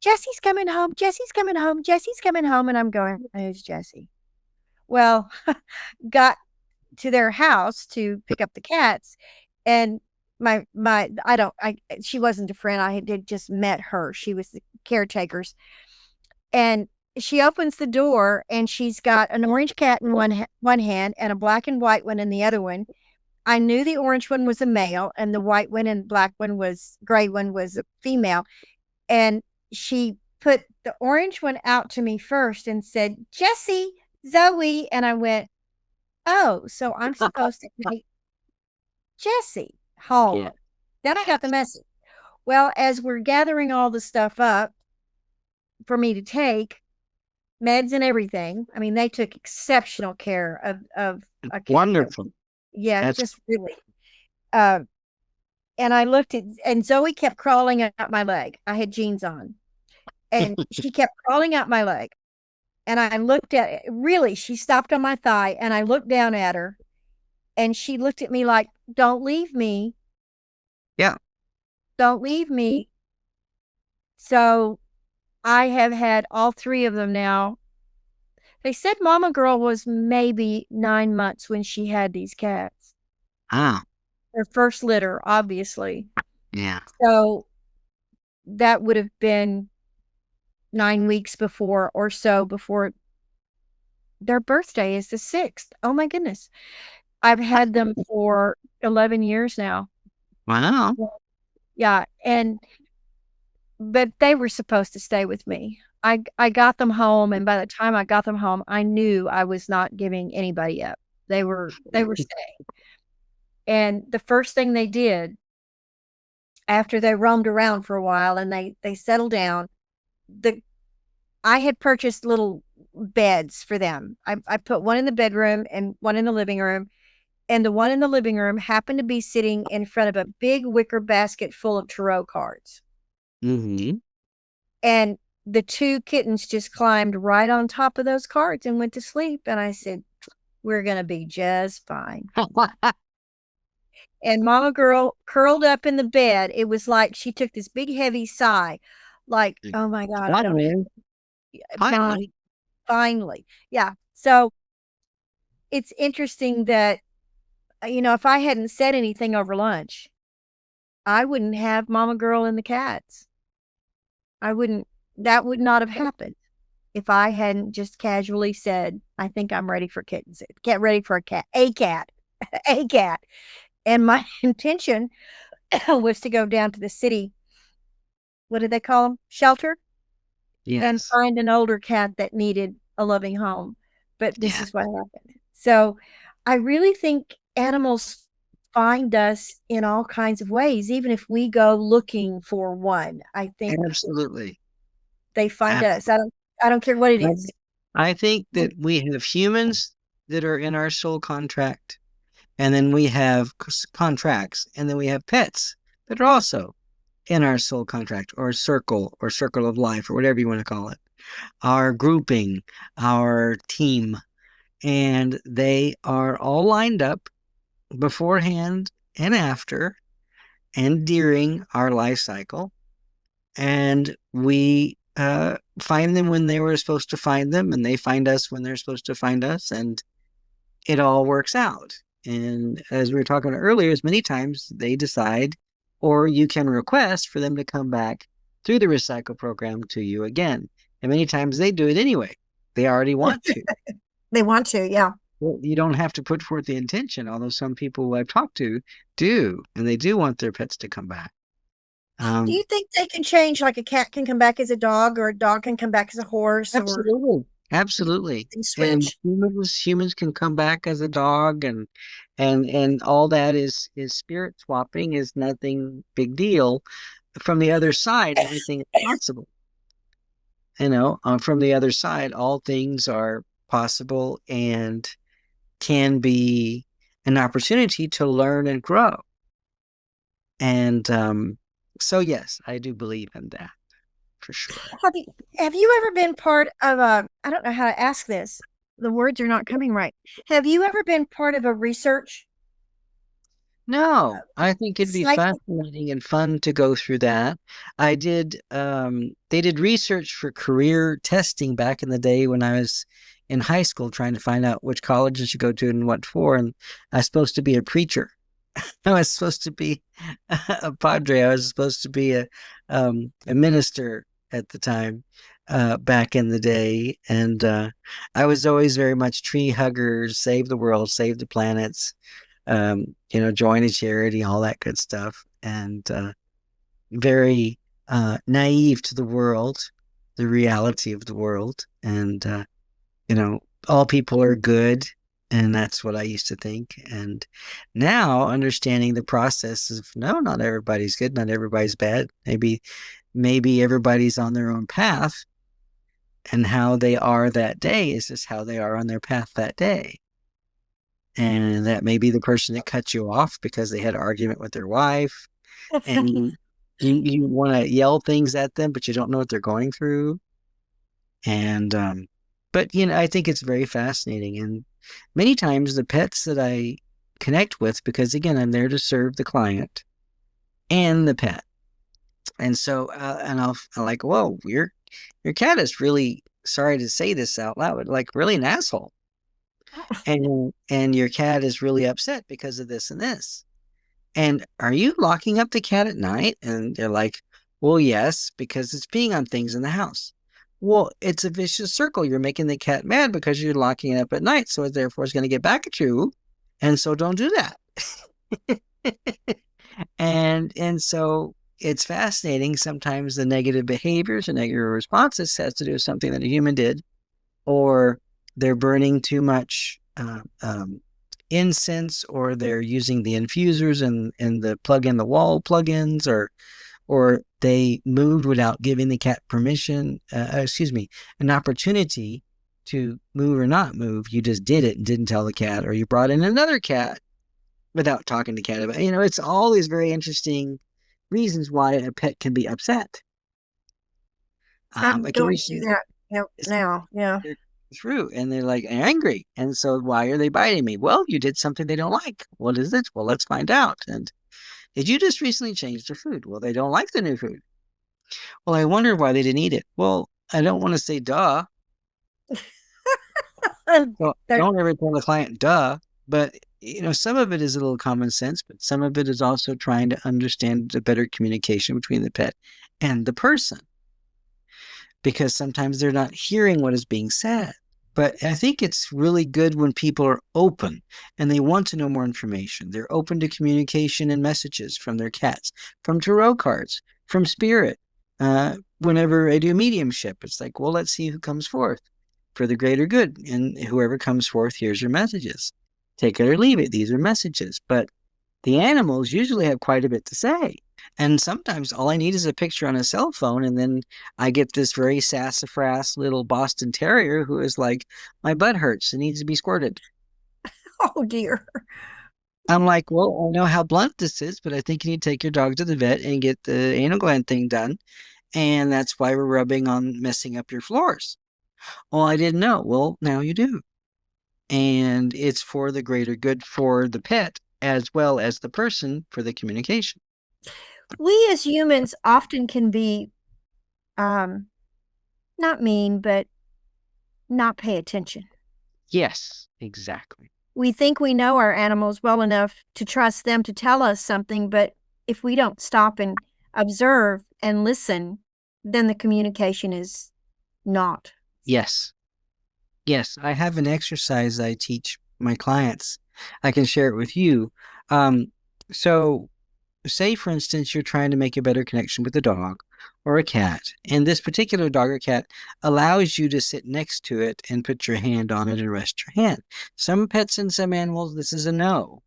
"Jesse's coming home. Jesse's coming home. Jesse's coming home." And I'm going, "Who's Jesse?" Well, got to their house to pick up the cats, and she wasn't a friend. I did just met her. She was the caretaker's, and she opens the door, and she's got an orange cat in one hand and a black and white one in the other one. I knew the orange one was a male, and the white one and gray one was a female. And she put the orange one out to me first and said, "Jessie, Zoe." And I went, oh, so I'm supposed to take Jessie home. Yeah. Then I got the message. Well, as we're gathering all the stuff up for me to take, meds and everything, I mean, they took exceptional care of a cat. Wonderful. Yeah, just really. And I looked and Zoe kept crawling out my leg. I had jeans on, and she kept crawling out my leg. And I looked at it. Really, she stopped on my thigh, and I looked down at her, and she looked at me like, "Don't leave me." Yeah. Don't leave me. So I have had all 3 of them now. They said Mama Girl was maybe 9 months when she had these cats. Ah. Her first litter, obviously. Yeah. So that would have been 9 weeks before their birthday is the 6th. Oh my goodness. I've had them for 11 years now. Wow. Yeah. But they were supposed to stay with me. I got them home, and by the time I got them home, I knew I was not giving anybody up. They were staying. And the first thing they did after they roamed around for a while and they settled down, I had purchased little beds for them. I put one in the bedroom and one in the living room, and the one in the living room happened to be sitting in front of a big wicker basket full of tarot cards. Mm-hmm. And the 2 kittens just climbed right on top of those cards and went to sleep. And I said, "We're going to be just fine." And Mama Girl curled up in the bed. It was like she took this big, heavy sigh. Like, oh my God, I don't have Finally, mine. finally. Finally. Yeah. So it's interesting that, if I hadn't said anything over lunch, I wouldn't have Mama Girl and the cats. I wouldn't, that would not have happened if I hadn't just casually said, I think I'm ready for kittens. Get ready for a cat, a cat, a cat. And my intention was to go down to the city. What did they call them? Shelter, and Yes. find an older cat that needed a loving home. But this Yeah. is what happened. So I really think animals find us in all kinds of ways, even if we go looking for one. I think Absolutely. they find us. Absolutely. I don't care what it is. I think that we have humans that are in our soul contract, and then we have contracts, and then we have pets that are also in our soul contract or circle of life or whatever you want to call it, our grouping, our team, and they are all lined up beforehand and after and during our life cycle, and we find them when they were supposed to find them, and they find us when they're supposed to find us, and it all works out. And as we were talking earlier, as many times they decide, or you can request for them to come back through the recycle program to you again. And many times they do it anyway. They already want to. They want to, yeah. Well, you don't have to put forth the intention, although some people who I've talked to do, and they do want their pets to come back. Do you think they can change, like a cat can come back as a dog, or a dog can come back as a horse, or Absolutely. Absolutely. And switch? humans can come back as a dog, and all that is spirit swapping is nothing big deal. From the other side, anything is possible. From the other side, all things are possible and can be an opportunity to learn and grow. And so yes, I do believe in that for sure. Have you ever been part of a, I don't know how to ask this. The words are not coming right. Have you ever been part of a research No, I think it'd be cycle? fascinating and fun to go through that. They did research for career testing back in the day when I was in high school trying to find out which college I should go to and what for. And I was supposed to be a preacher. I was supposed to be a padre. I was supposed to be a minister at the time, back in the day. And I was always very much tree huggers, save the world, save the planets, join a charity, all that good stuff. And very naive to the world, the reality of the world. And, all people are good. And that's what I used to think. And now understanding the process of no, not everybody's good, not everybody's bad. Maybe everybody's on their own path, and how they are that day is just how they are on their path that day. And that may be the person that cut you off because they had an argument with their wife, and you want to yell things at them, but you don't know what they're going through. And but I think it's very fascinating. And many times the pets that I connect with, because again, I'm there to serve the client and the pet. And so, I'm like, whoa, your cat is really, sorry to say this out loud, like really an asshole. And your cat is really upset because of this and this. And are you locking up the cat at night? And they're like, well, yes, because it's peeing on things in the house. Well, it's a vicious circle. You're making the cat mad because you're locking it up at night. So therefore it's going to get back at you. And so don't do that. And so it's fascinating. Sometimes the negative behaviors and negative responses has to do with something that a human did, or they're burning too much incense, or they're using the infusers and the plug in the wall plugins, or they moved without giving the cat permission, an opportunity to move or not move. You just did it and didn't tell the cat, or you brought in another cat without talking to the cat about it. It's all these very interesting reasons why a pet can be upset. I'm going through that now. Yeah. Through, and they're like angry, and so why are they biting me? Well, you did something they don't like. What is it? Well, let's find out. And did you just recently change their food? Well, they don't like the new food. Well, I wonder why they didn't eat it. Well, I don't want to say duh. So There- don't ever tell the client duh. But some of it is a little common sense, but some of it is also trying to understand the better communication between the pet and the person, because sometimes they're not hearing what is being said. But I think it's really good when people are open and they want to know more information. They're open to communication and messages from their cats, from tarot cards, from spirit. Whenever I do mediumship, it's like, well, let's see who comes forth for the greater good. And whoever comes forth, here's your messages. Take it or leave it. These are messages. But the animals usually have quite a bit to say. And sometimes all I need is a picture on a cell phone, and then I get this very sassafras little Boston Terrier who is like, my butt hurts. It needs to be squirted. oh dear. I'm like, well, I know how blunt this is, but I think you need to take your dog to the vet and get the anal gland thing done. And that's why we're rubbing on messing up your floors. Oh, I didn't know. Well, now you do. And it's for the greater good for the pet as well as the person for the communication. We as humans often can be not mean, but not pay attention. Yes, exactly. We think we know our animals well enough to trust them to tell us something, but if we don't stop and observe and listen, then the communication is not. Yes. Yes, I have an exercise I teach my clients. I can share it with you. So say, for instance, you're trying to make a better connection with a dog or a cat, and this particular dog or cat allows you to sit next to it and put your hand on it and rest your hand. Some pets and some animals, this is a no,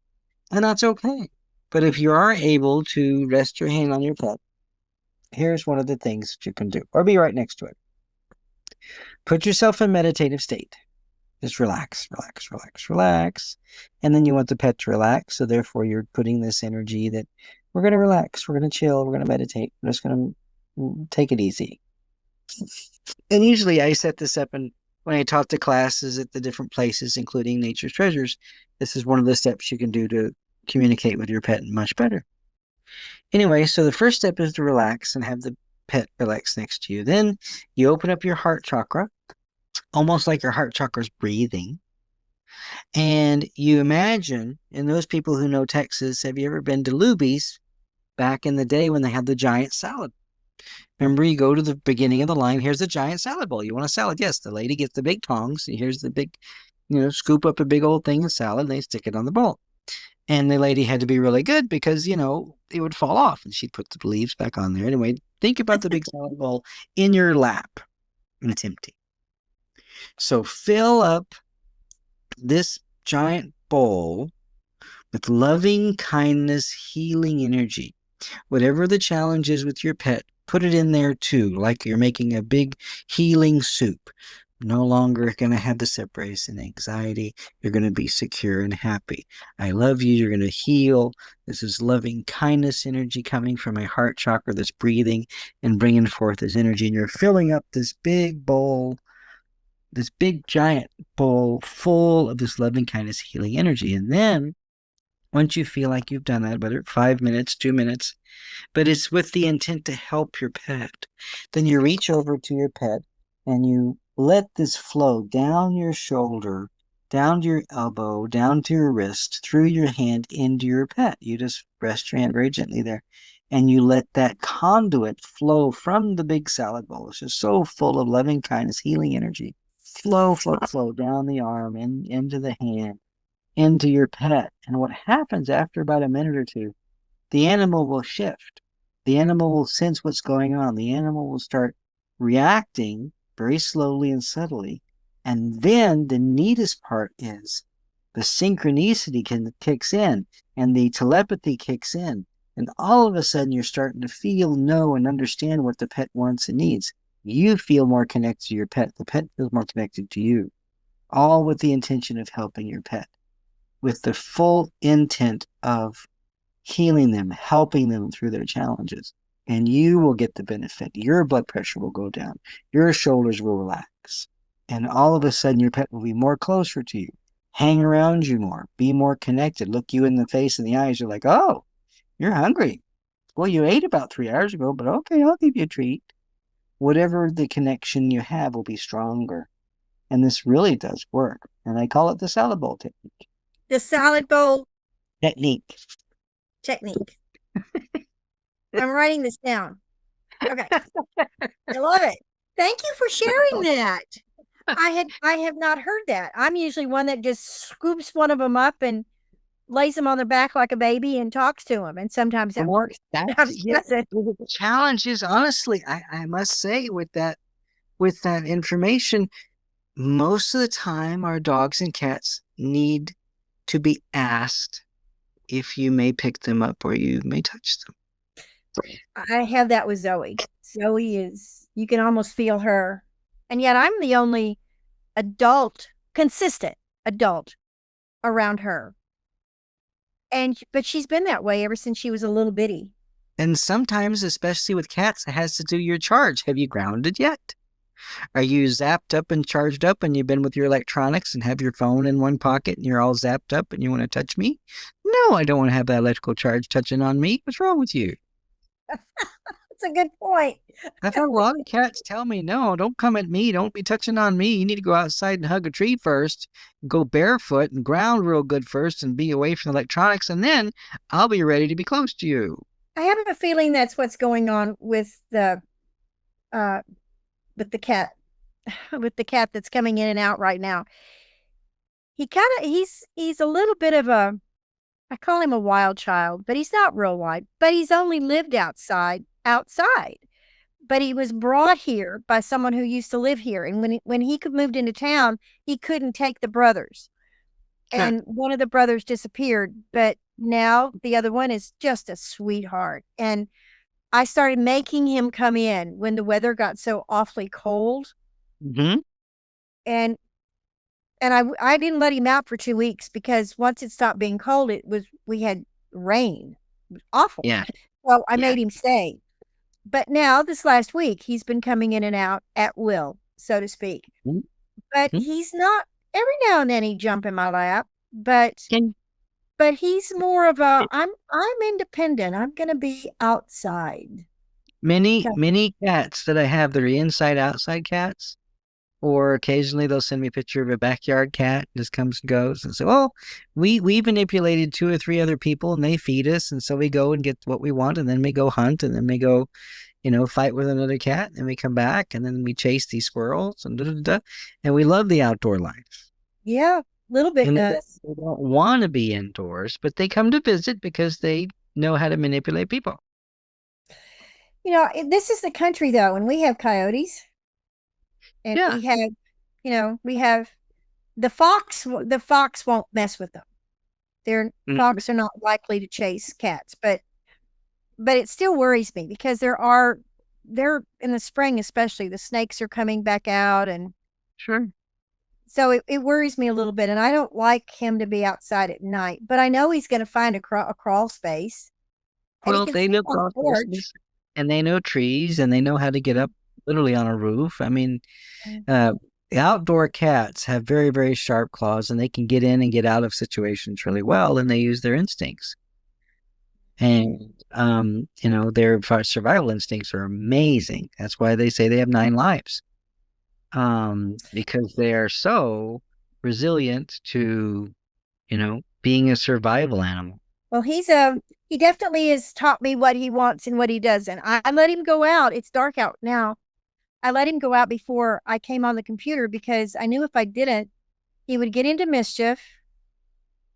and that's okay. But if you are able to rest your hand on your pet, here's one of the things that you can do, or be right next to it. Put yourself in meditative state. Just relax, relax, relax, relax. And then you want the pet to relax. So therefore you're putting this energy that we're going to relax, we're going to chill, we're going to meditate. We're just going to take it easy. And usually I set this up, and when I talk to classes at the different places, including Nature's Treasures, this is one of the steps you can do to communicate with your pet much better. Anyway, so the first step is to relax and have the pet relax next to you. Then you open up your heart chakra, almost like your heart chakra is breathing. And you imagine, and those people who know Texas, have you ever been to Luby's back in the day when they had the giant salad? Remember, you go to the beginning of the line, here's the giant salad bowl. You want a salad? Yes, the lady gets the big tongs. Here's the big, scoop up a big old thing of salad, and they stick it on the bowl. And the lady had to be really good because, it would fall off, and she'd put the leaves back on there. Anyway, think about the big salad bowl in your lap, and it's empty. So fill up this giant bowl with loving kindness, healing energy. Whatever the challenge is with your pet, put it in there too, like you're making a big healing soup. No longer going to have the separation anxiety. You're going to be secure and happy. I love you. You're going to heal. This is loving kindness energy coming from my heart chakra that's breathing and bringing forth this energy. And you're filling up this big bowl, this big giant bowl full of this loving kindness healing energy. And then once you feel like you've done that, whether it's 5 minutes, 2 minutes, but it's with the intent to help your pet, then you reach over to your pet and you let this flow down your shoulder, down to your elbow, down to your wrist, through your hand into your pet. You just rest your hand very gently there, and you let that conduit flow from the big salad bowl. It's just so full of loving kindness, healing energy. Flow, flow, flow down the arm, into the hand, into your pet. And what happens after about a minute or two, the animal will shift. The animal will sense what's going on. The animal will start reacting very slowly and subtly. And then the neatest part is the synchronicity kicks in, and the telepathy kicks in. And all of a sudden you're starting to feel, know, and understand what the pet wants and needs. You feel more connected to your pet. The pet feels more connected to you. All with the intention of helping your pet, with the full intent of healing them, helping them through their challenges. And you will get the benefit. Your blood pressure will go down. Your shoulders will relax. And all of a sudden, your pet will be more closer to you, hang around you more, be more connected, look you in the face and the eyes. You're like, oh, you're hungry. Well, you ate about 3 hours ago, but okay, I'll give you a treat. Whatever the connection you have will be stronger. And this really does work. And I call it the salad bowl technique. The salad bowl Technique. technique. I'm writing this down. Okay. I love it. Thank you for sharing that. I have not heard that. I'm usually one that just scoops one of them up and lays them on their back like a baby and talks to them. And sometimes that works. The challenge is, honestly, I must say, with that information, most of the time our dogs and cats need to be asked if you may pick them up or you may touch them. I have that with Zoe. Zoe is, you can almost feel her. And yet I'm the only consistent adult around her. But she's been that way ever since she was a little bitty. And sometimes, especially with cats, it has to do your charge. Have you grounded yet? Are you zapped up and charged up and you've been with your electronics and have your phone in one pocket and you're all zapped up and you want to touch me? No, I don't want to have that electrical charge touching on me. What's wrong with you? That's a good point. I've had a lot of cats tell me, no, don't come at me. Don't be touching on me. You need to go outside and hug a tree first, go barefoot and ground real good first and be away from the electronics. And then I'll be ready to be close to you. I have a feeling that's what's going on with the cat, that's coming in and out right now. He's a little bit of I call him a wild child, but he's not real wild, but he's only lived outside. But he was brought here by someone who used to live here. And when he moved into town, he couldn't take the brothers. And one of the brothers disappeared, but now the other one is just a sweetheart. And I started making him come in when the weather got so awfully cold. Mm-hmm. And I didn't let him out for 2 weeks because once it stopped being cold, we had rain. It was awful. Yeah. Well, I made him stay. But now this last week, he's been coming in and out at will, so to speak. Mm-hmm. But he's not, every now and then he jump in my lap, but he's more of I'm independent. I'm going to be outside. Many cats that I have that are inside outside cats, or occasionally they'll send me a picture of a backyard cat, just comes and goes. And so, oh, we manipulated 2 or 3 other people and they feed us. And so we go and get what we want. And then we go hunt and then we go, fight with another cat. And then we come back and then we chase these squirrels and and we love the outdoor life. Yeah, a little bit. They don't want to be indoors, but they come to visit because they know how to manipulate people. This is the country though, and we have coyotes. And we have the fox. The fox won't mess with them. Fox are not likely to chase cats, but it still worries me because they're in the spring, especially the snakes are coming back out, and sure. So it worries me a little bit, and I don't like him to be outside at night. But I know he's going to find a crawl space. Well, they know crawl spaces, and they know trees, and they know how to get up literally on a roof. I mean, the outdoor cats have very, very sharp claws, and they can get in and get out of situations really well, and they use their instincts. And, their survival instincts are amazing. That's why they say they have 9 lives. Because they are so resilient to, being a survival animal. Well, he definitely has taught me what he wants and what he doesn't. I let him go out. It's dark out now. I let him go out before I came on the computer because I knew if I didn't, he would get into mischief.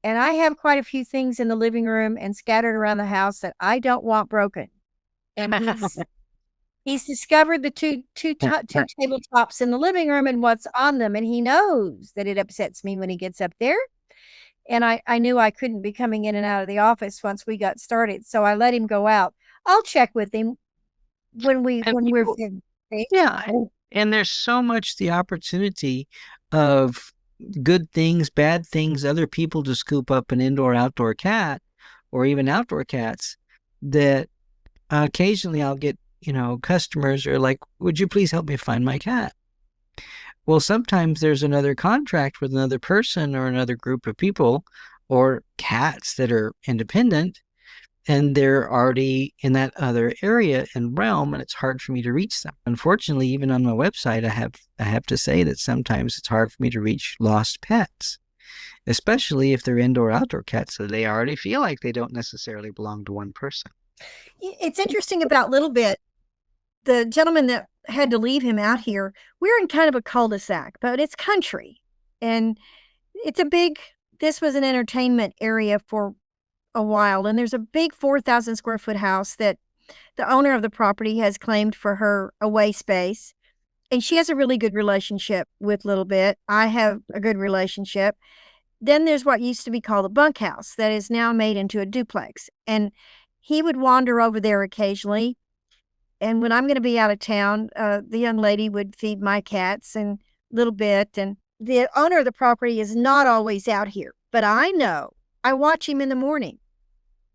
And I have quite a few things in the living room and scattered around the house that I don't want broken. And he's discovered the two tabletops in the living room and what's on them. And he knows that it upsets me when he gets up there. And I knew I couldn't be coming in and out of the office once we got started. So I let him go out. I'll check with him when we're yeah. And there's so much the opportunity of good things, bad things, other people to scoop up an indoor, outdoor cat, or even outdoor cats that occasionally I'll get, customers are like, would you please help me find my cat? Well, sometimes there's another contract with another person or another group of people or cats that are independent. and they're already in that other area and realm, and it's hard for me to reach them. Unfortunately, even on my website, I have to say that sometimes it's hard for me to reach lost pets, especially if they're indoor outdoor cats, so they already feel like they don't necessarily belong to one person. It's interesting about Little Bit. The gentleman that had to leave him out here, we're in kind of a cul-de-sac, but it's country. And it's a big, this was an entertainment area for a while. And there's a big 4,000 square foot house that the owner of the property has claimed for her away space. And she has a really good relationship with Little Bit. I have a good relationship. Then there's what used to be called a bunkhouse that is now made into a duplex. And he would wander over there occasionally. And when I'm going to be out of town, the young lady would feed my cats and Little Bit. And the owner of the property is not always out here, but I know. I watch him in the morning.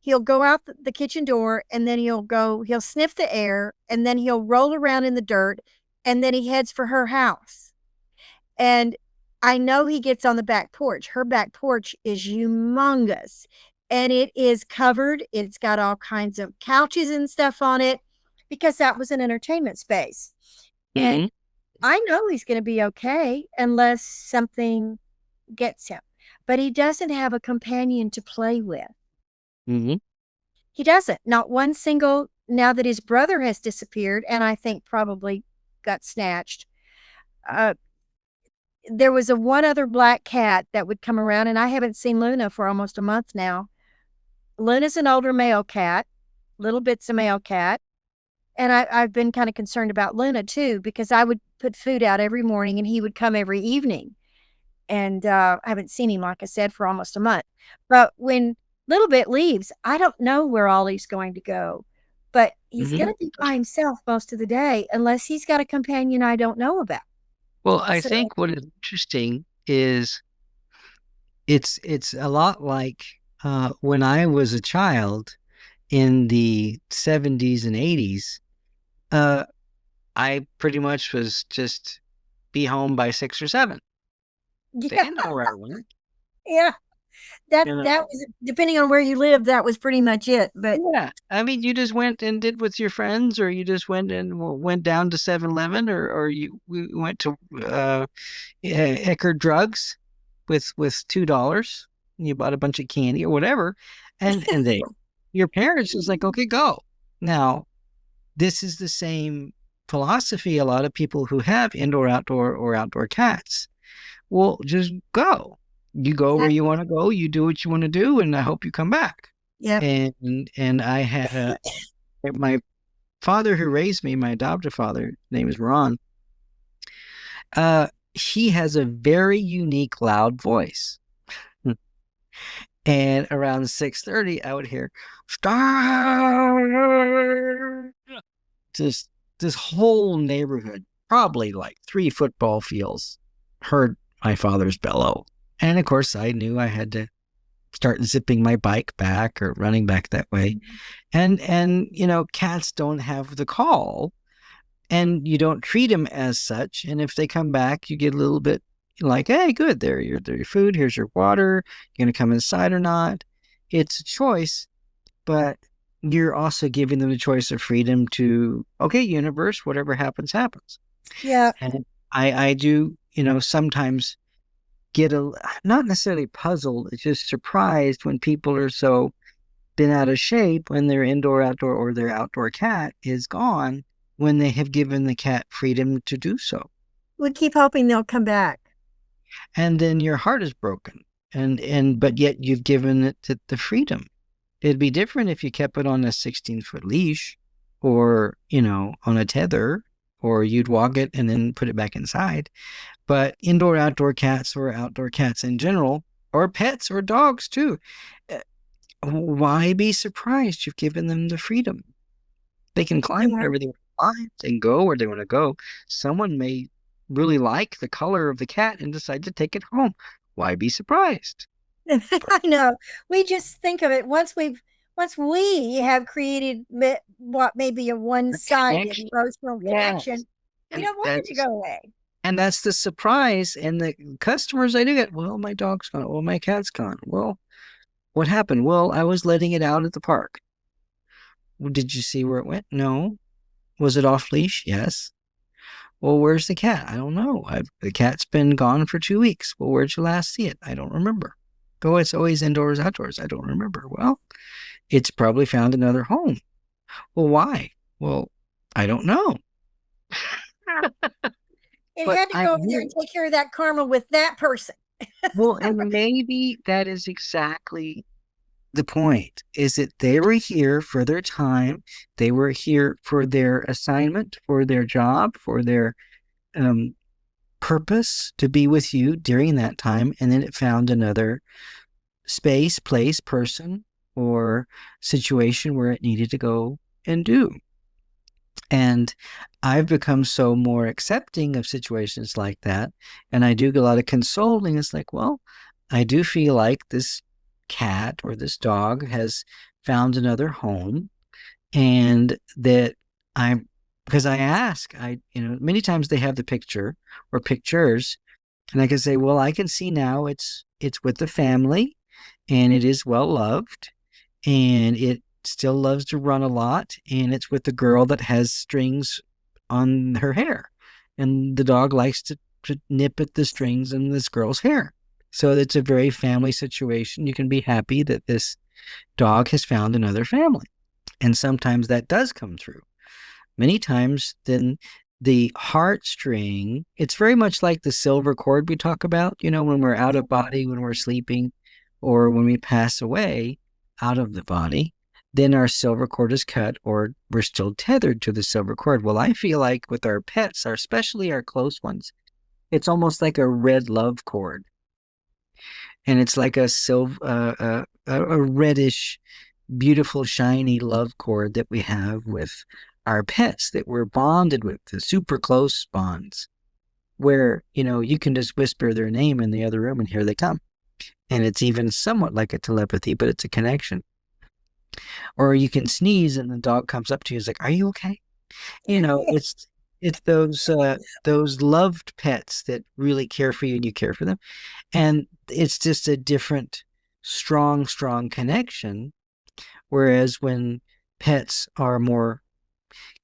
He'll go out the kitchen door, and then he'll sniff the air, and then he'll roll around in the dirt, and then he heads for her house. And I know he gets on the back porch. Her back porch is humongous, and it is covered. It's got all kinds of couches and stuff on it because that was an entertainment space. And I know he's going to be okay unless something gets him. But he doesn't have a companion to play with. He doesn't. Not one single, now that his brother has disappeared, and I think probably got snatched. There was one other black cat that would come around, and I haven't seen Luna for almost a month now. Luna's an older male cat. Little Bit's a male cat. And I've been kind of concerned about Luna, too, because I would put food out every morning, and he would come every evening. And I haven't seen him, like I said, for almost a month. But when Little Bit leaves, I don't know where Ollie's going to go. But he's going to be by himself most of the day, unless he's got a companion I don't know about. Well, I think what is interesting is it's a lot like when I was a child in the 70s and 80s. I pretty much was just be home by 6 or 7. They didn't know where I went. Yeah. That was, depending on where you lived, that was pretty much it. But yeah, I mean, you just went and did with your friends, or you just went down to 7-Eleven, or we went to Eckerd Drugs with $2. And you bought a bunch of candy or whatever, and your parents was like, okay, go. Now, this is the same philosophy a lot of people who have indoor, outdoor, or outdoor cats. Well, just go. You go where you want to go. You do what you want to do, and I hope you come back. Yeah. And I had my father who raised me, my adoptive father, his name is Ron. He has a very unique, loud voice. And around 6:30, I would hear, "Star!" Just this whole neighborhood, probably like 3 football fields, heard my father's bellow. And of course, I knew I had to start zipping my bike back or running back that way. And cats don't have the call, and you don't treat them as such. And if they come back, you get a little bit like, hey, good, there's your food, here's your water, you're going to come inside or not. It's a choice, but you're also giving them the choice of freedom to, okay, universe, whatever happens, happens. Yeah. And I do, sometimes get not necessarily puzzled, it's just surprised when people are so been out of shape when their indoor, outdoor, or their outdoor cat is gone when they have given the cat freedom to do so. We keep hoping they'll come back. And then your heart is broken, but yet you've given it the freedom. It'd be different if you kept it on a 16-foot leash, or on a tether, or you'd walk it and then put it back inside. But indoor, outdoor cats, or outdoor cats in general, or pets or dogs too, why be surprised? You've given them the freedom. They can climb wherever they want to climb and go where they want to go. Someone may really like the color of the cat and decide to take it home. Why be surprised? I know. We just think of it once we have created what may be a one-sided emotional connection. We don't want it to go away. And that's the surprise. And the customers I do get, well, my dog's gone. Well, my cat's gone. Well, what happened? Well, I was letting it out at the park. Did you see where it went? No. Was it off leash? Yes. Well, where's the cat? I don't know. The cat's been gone for 2 weeks. Well, where'd you last see it? I don't remember. Oh, it's always indoors, outdoors. I don't remember. Well, it's probably found another home. Well, why? Well, I don't know. It But had to go over there and take care of that karma with that person. well, and maybe that is exactly the point, is that they were here for their time. They were here for their assignment, for their job, for their purpose to be with you during that time. And then it found another space, place, person, or situation where it needed to go and do. And I've become so more accepting of situations like that. And I do a lot of consoling. It's like, well, I do feel like this cat or this dog has found another home, and that because I ask, many times they have the picture or pictures, and I can say, well, I can see now it's with the family, and it is well loved, and it still loves to run a lot, and it's with the girl that has strings on her hair, and the dog likes to nip at the strings in this girl's hair. So it's a very family situation. You can be happy that this dog has found another family. And sometimes that does come through. Many times then the heartstring, it's very much like the silver cord we talk about, when we're out of body, when we're sleeping, or when we pass away out of the body, then our silver cord is cut, or we're still tethered to the silver cord. Well, I feel like with our pets, especially our close ones, it's almost like a red love cord. And it's like a reddish, beautiful, shiny love cord that we have with our pets that we're bonded with, the super close bonds, where, you can just whisper their name in the other room and here they come. And it's even somewhat like a telepathy, but it's a connection. Or you can sneeze and the dog comes up to you and is like, are you okay? It's those loved pets that really care for you and you care for them. And it's just a different, strong connection. Whereas when pets are more,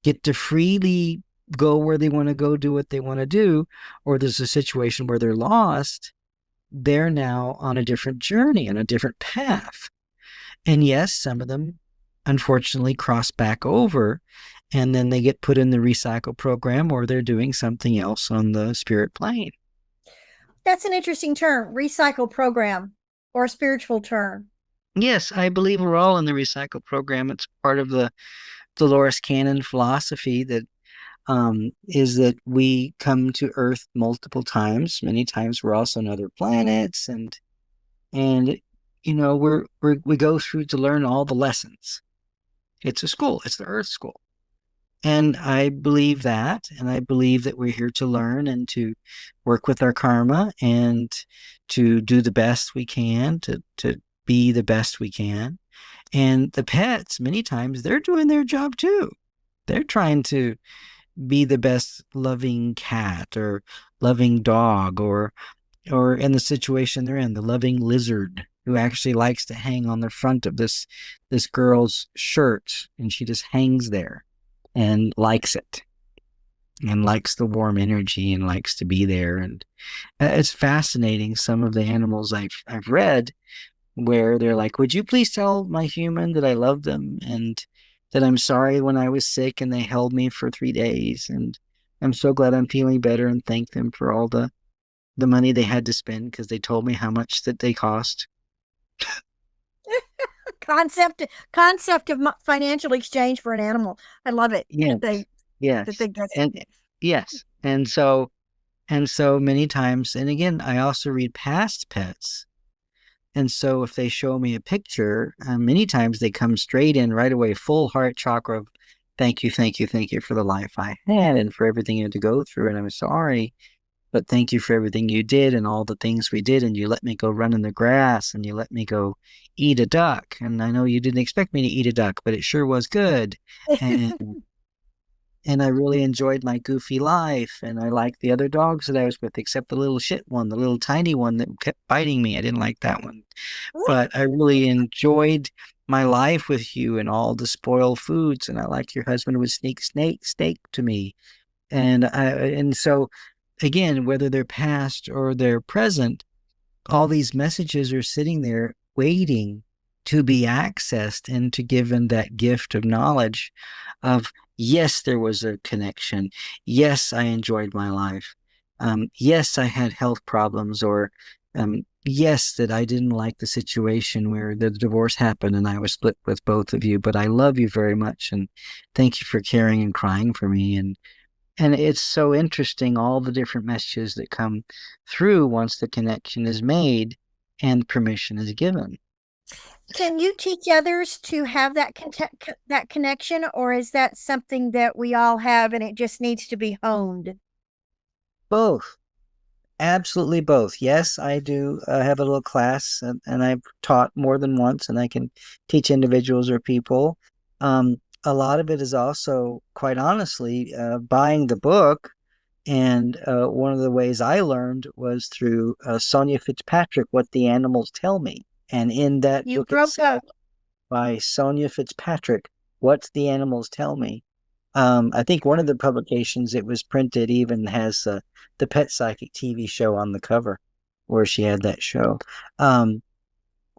get to freely go where they want to go, do what they want to do, or there's a situation where they're lost, they're now on a different journey, on a different path. And yes, some of them unfortunately cross back over, and then they get put in the recycle program, or they're doing something else on the spirit plane. That's an interesting term, recycle program, or a spiritual term. Yes, I believe we're all in the recycle program. It's part of the Dolores Cannon philosophy that is that we come to Earth multiple times. Many times we're also on other planets, and we go through to learn all the lessons. It's a school. It's the Earth School. And I believe that, and I believe that we're here to learn and to work with our karma and to do the best we can, to be the best we can. And the pets, many times, they're doing their job too. They're trying to be the best loving cat or loving dog, or in the situation they're in, the loving lizard who actually likes to hang on the front of this girl's shirt, and she just hangs there and likes it and likes the warm energy and likes to be there. And it's fascinating, some of the animals I've read, where they're like, would you please tell my human that I love them and that I'm sorry when I was sick and they held me for 3 days, and I'm so glad I'm feeling better, and thank them for all the money they had to spend because they told me how much that they cost. Concept of financial exchange for an animal. I love it. Yes. Yes. And so many times, and again, I also read past pets. And so if they show me a picture, many times they come straight in right away, full heart chakra of thank you for the life I had and for everything you had to go through. And I'm sorry, but thank you for everything you did and all the things we did. And you let me go run in the grass, and you let me go eat a duck. And I know you didn't expect me to eat a duck, but it sure was good. And I really enjoyed my goofy life. And I liked the other dogs that I was with, except the little shit one, the little tiny one that kept biting me. I didn't like that one. But I really enjoyed my life with you and all the spoiled foods, and I like your husband would sneak steak to me. And so again, whether they're past or they're present, all these messages are sitting there waiting to be accessed and to given that gift of knowledge of, yes, there was a connection. Yes, I enjoyed my life. Yes, I had health problems, or yes, that I didn't like the situation where the divorce happened and I was split with both of you, but I love you very much. And thank you for caring and crying for me. And it's so interesting, all the different messages that come through once the connection is made and permission is given. Can you teach others to have that connection, or is that something that we all have and it just needs to be honed? Both. Absolutely both. Yes, I do have a little class, and I've taught more than once, and I can teach individuals or people. A lot of it is also, quite honestly, buying the book. And one of the ways I learned was through Sonia Fitzpatrick, What the Animals Tell Me. And in that You book broke itself, up. by Sonia Fitzpatrick, What the Animals Tell Me. I think one of the publications it was printed even has the Pet Psychic TV show on the cover, where she had that show,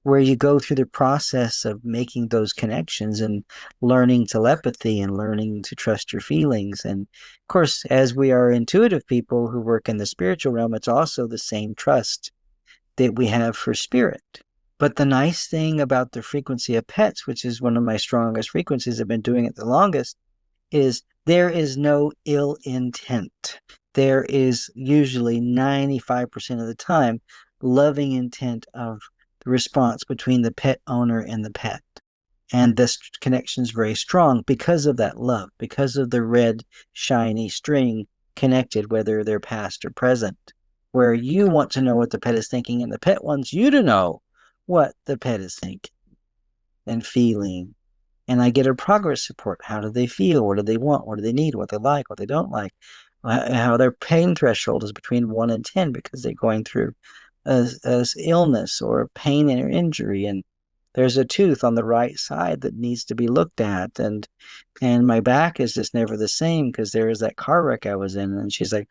where you go through the process of making those connections and learning telepathy and learning to trust your feelings. And of course, as we are intuitive people who work in the spiritual realm, it's also the same trust that we have for spirit. But the nice thing about the frequency of pets, which is one of my strongest frequencies, I've been doing it the longest, is there is no ill intent. There is usually 95% of the time loving intent of the response between the pet owner and the pet. And this connection is very strong because of that love, because of the red, shiny string connected, whether they're past or present, where you want to know what the pet is thinking and the pet wants you to know what the pet is thinking and feeling. And I get a progress report. How do they feel? What do they want? What do they need? What they like? What they don't like? How their pain threshold is between 1 and 10 because they're going through as illness or pain or injury. And there's a tooth on the right side that needs to be looked at. And my back is just never the same because there was that car wreck I was in. And she's like,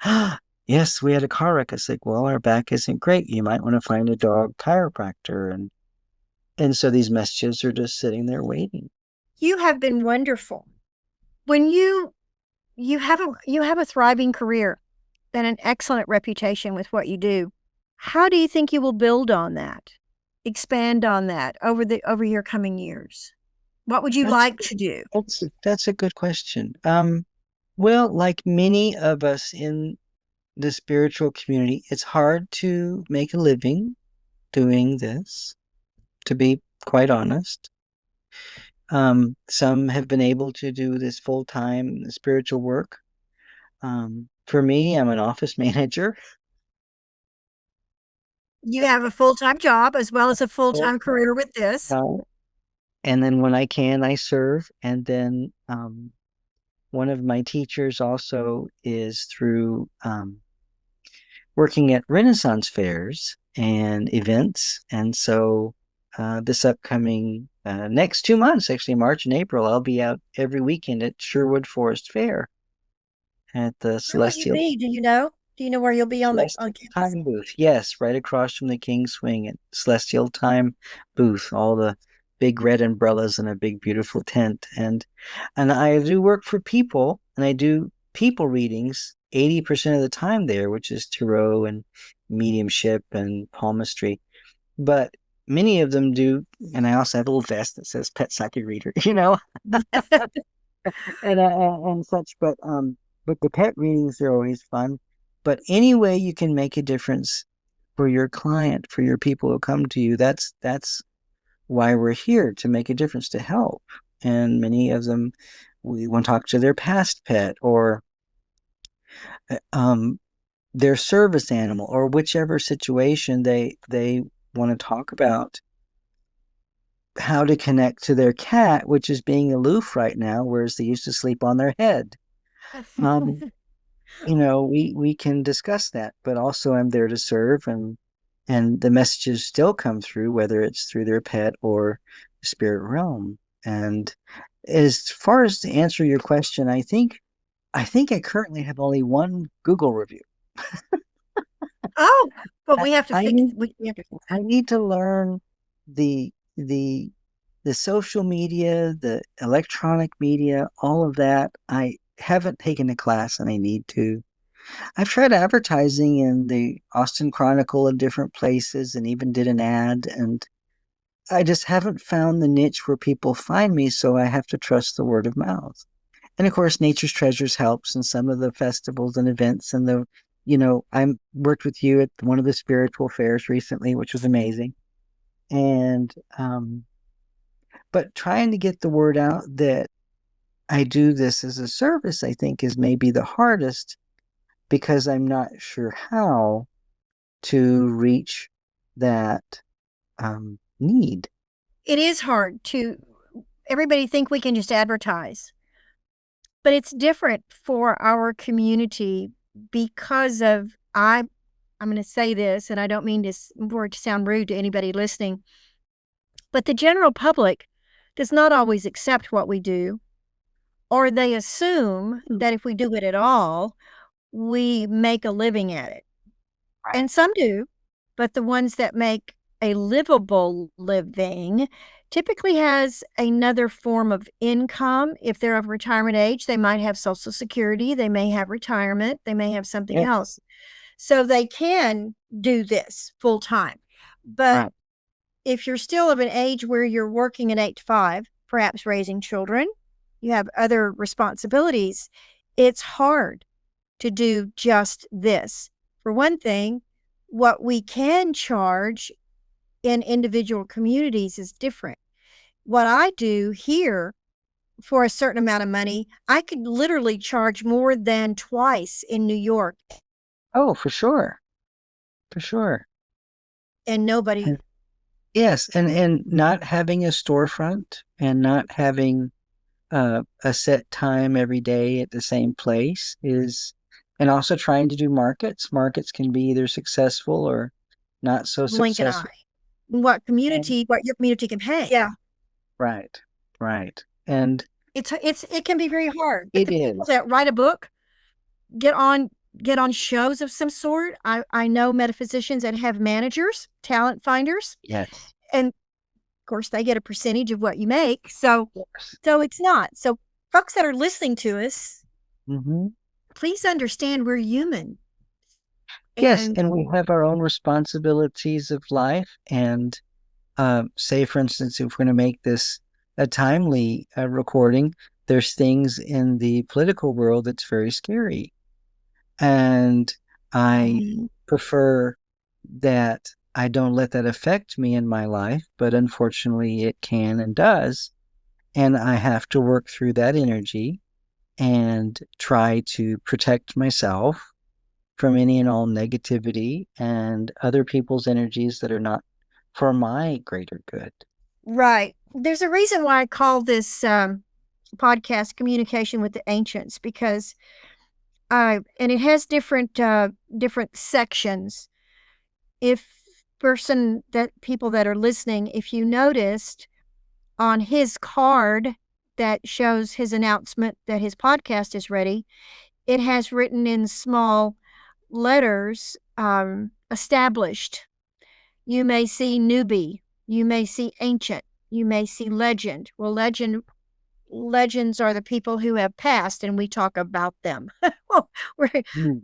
yes, we had a car wreck. I was like, well, our back isn't great. You might want to find a dog chiropractor. And so these messages are just sitting there waiting. You have been wonderful. When you have a thriving career and an excellent reputation with what you do, how do you think you will build on that, expand on that over your coming years? What would you like to do? That's a good question. Well, like many of us in the spiritual community, it's hard to make a living doing this, to be quite honest. Some have been able to do this full-time spiritual work. For me, I'm an office manager. You have a full-time job as well as a full-time career with this. And then when I can, I serve. And then one of my teachers also is through working at Renaissance fairs and events. And so this upcoming next 2 months, actually March and April, I'll be out every weekend at Sherwood Forest Fair at the Celestial. Where will you be? Do you know? Do you know where you'll be on Celestial campus? Time booth. Yes, right across from the King's Swing at Celestial Time booth. All the big red umbrellas and a big beautiful tent. And I do work for people, and I do people readings 80% of the time there, which is tarot and mediumship and palmistry. But many of them do, and I also have a little vest that says Pet Psychic Reader, and such. But the pet readings are always fun. But any way you can make a difference for your client, for your people who come to you, that's why we're here, to make a difference, to help. And many of them, we want to talk to their past pet or their service animal, or whichever situation they want to talk about. How to connect to their cat, which is being aloof right now, whereas they used to sleep on their head. We can discuss that, but also I'm there to serve, and the messages still come through, whether it's through their pet or spirit realm. And as far as to answer your question, I currently have only one Google review. Oh, but I, we have to I fix. need We have to. I need to learn the the the social media, the electronic media, all of that. I haven't taken a class and I need to. I've tried advertising in the Austin Chronicle in different places and even did an ad, and I just haven't found the niche where people find me, so I have to trust the word of mouth. And of course, Nature's Treasures helps in some of the festivals and events. And I worked with you at one of the spiritual fairs recently, which was amazing. And, but trying to get the word out that I do this as a service, I think is maybe the hardest because I'm not sure how to reach that need. It is hard to. Everybody think we can just advertise, but it's different for our community because of I. I'm going to say this, and I don't mean for it to sound rude to anybody listening, but the general public does not always accept what we do, or they assume that if we do it at all, we make a living at it. Right. And some do, but the ones that make a livable living typically has another form of income. If they're of retirement age, they might have Social Security, they may have retirement, they may have something Yes. else. So they can do this full time. But Right. if you're still of an age where you're working an 8 to 5, perhaps raising children, you have other responsibilities, it's hard to do just this. For one thing, what we can charge in individual communities is different. What I do here for a certain amount of money, I could literally charge more than twice in New York, Oh, for sure. For sure. and nobody. And yes, and not having a storefront and not having a set time every day at the same place is, and also trying to do markets. Markets can be either successful or not so Blink an eye. successful. What And your community can pay. Yeah. right, right. And It can be very hard. But it the people is. that write a book get on shows of some sort. I know metaphysicians that have managers, talent finders, Yes. and of course they get a percentage of what you make. So Of course. it's not. So folks that are listening to us, Hmm. please understand we're human. Yes, And and we have our own responsibilities of life. And say, for instance, if we're going to make this a timely recording, there's things in the political world that's very scary. And I prefer that I don't let that affect me in my life, but unfortunately it can and does. And I have to work through that energy and try to protect myself from any and all negativity and other people's energies that are not for my greater good. right. There's a reason why I call this podcast Communication with the Ancients, because and it has different sections. If people that are listening, if you noticed on his card that shows his announcement that his podcast is ready, it has written in small letters, established. You may see newbie, you may see ancient, you may see legend. Well, legends are the people who have passed, and we talk about them. Well, we're Mm.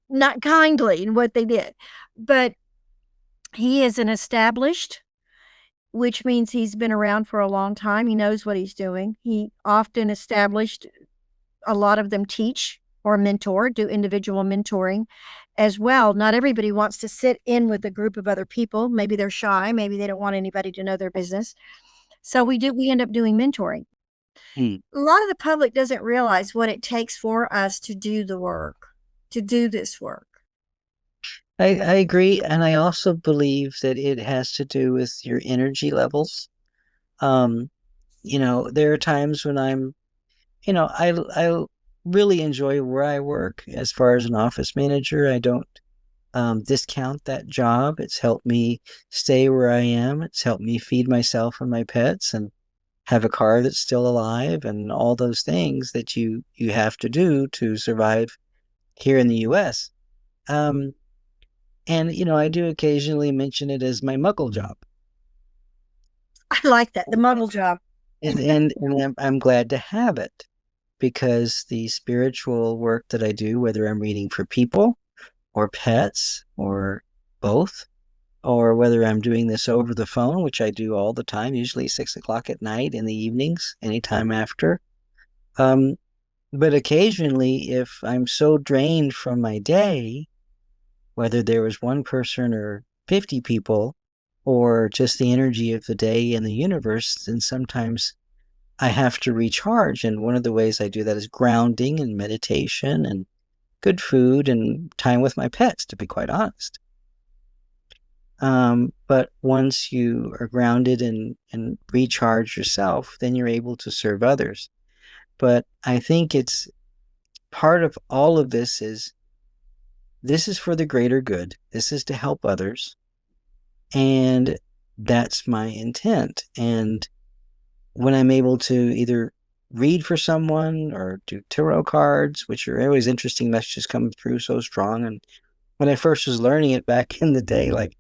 not kindly in what they did, but he is an established, which means he's been around for a long time. He knows what he's doing. He often established, a lot of them teach or mentor, do individual mentoring as well. Not everybody wants to sit in with a group of other people. Maybe they're shy. Maybe they don't want anybody to know their business. So we end up doing mentoring. Mm. A lot of the public doesn't realize what it takes for us to do the work, to do this work. I agree. And I also believe that it has to do with your energy levels. Um, there are times when I really enjoy where I work as far as an office manager. I don't discount that job. It's helped me stay where I am. It's helped me feed myself and my pets and have a car that's still alive and all those things that you have to do to survive here in the US. Um, and I do occasionally mention it as my muggle job. I like that, the muddle job. And I'm glad to have it because the spiritual work that I do, whether I'm reading for people or pets or both, or whether I'm doing this over the phone, which I do all the time, usually 6 o'clock at night in the evenings, anytime after. Um, but occasionally, if I'm so drained from my day, whether there was one person or 50 people, or just the energy of the day and the universe, then sometimes I have to recharge. And one of the ways I do that is grounding and meditation and good food and time with my pets, to be quite honest. But once you are grounded and recharge yourself, then you're able to serve others. But I think it's part of all of this is for the greater good. This is to help others. And that's my intent. And when I'm able to either read for someone or do tarot cards, which are always interesting messages come through so strong. And when I first was learning it back in the day, like,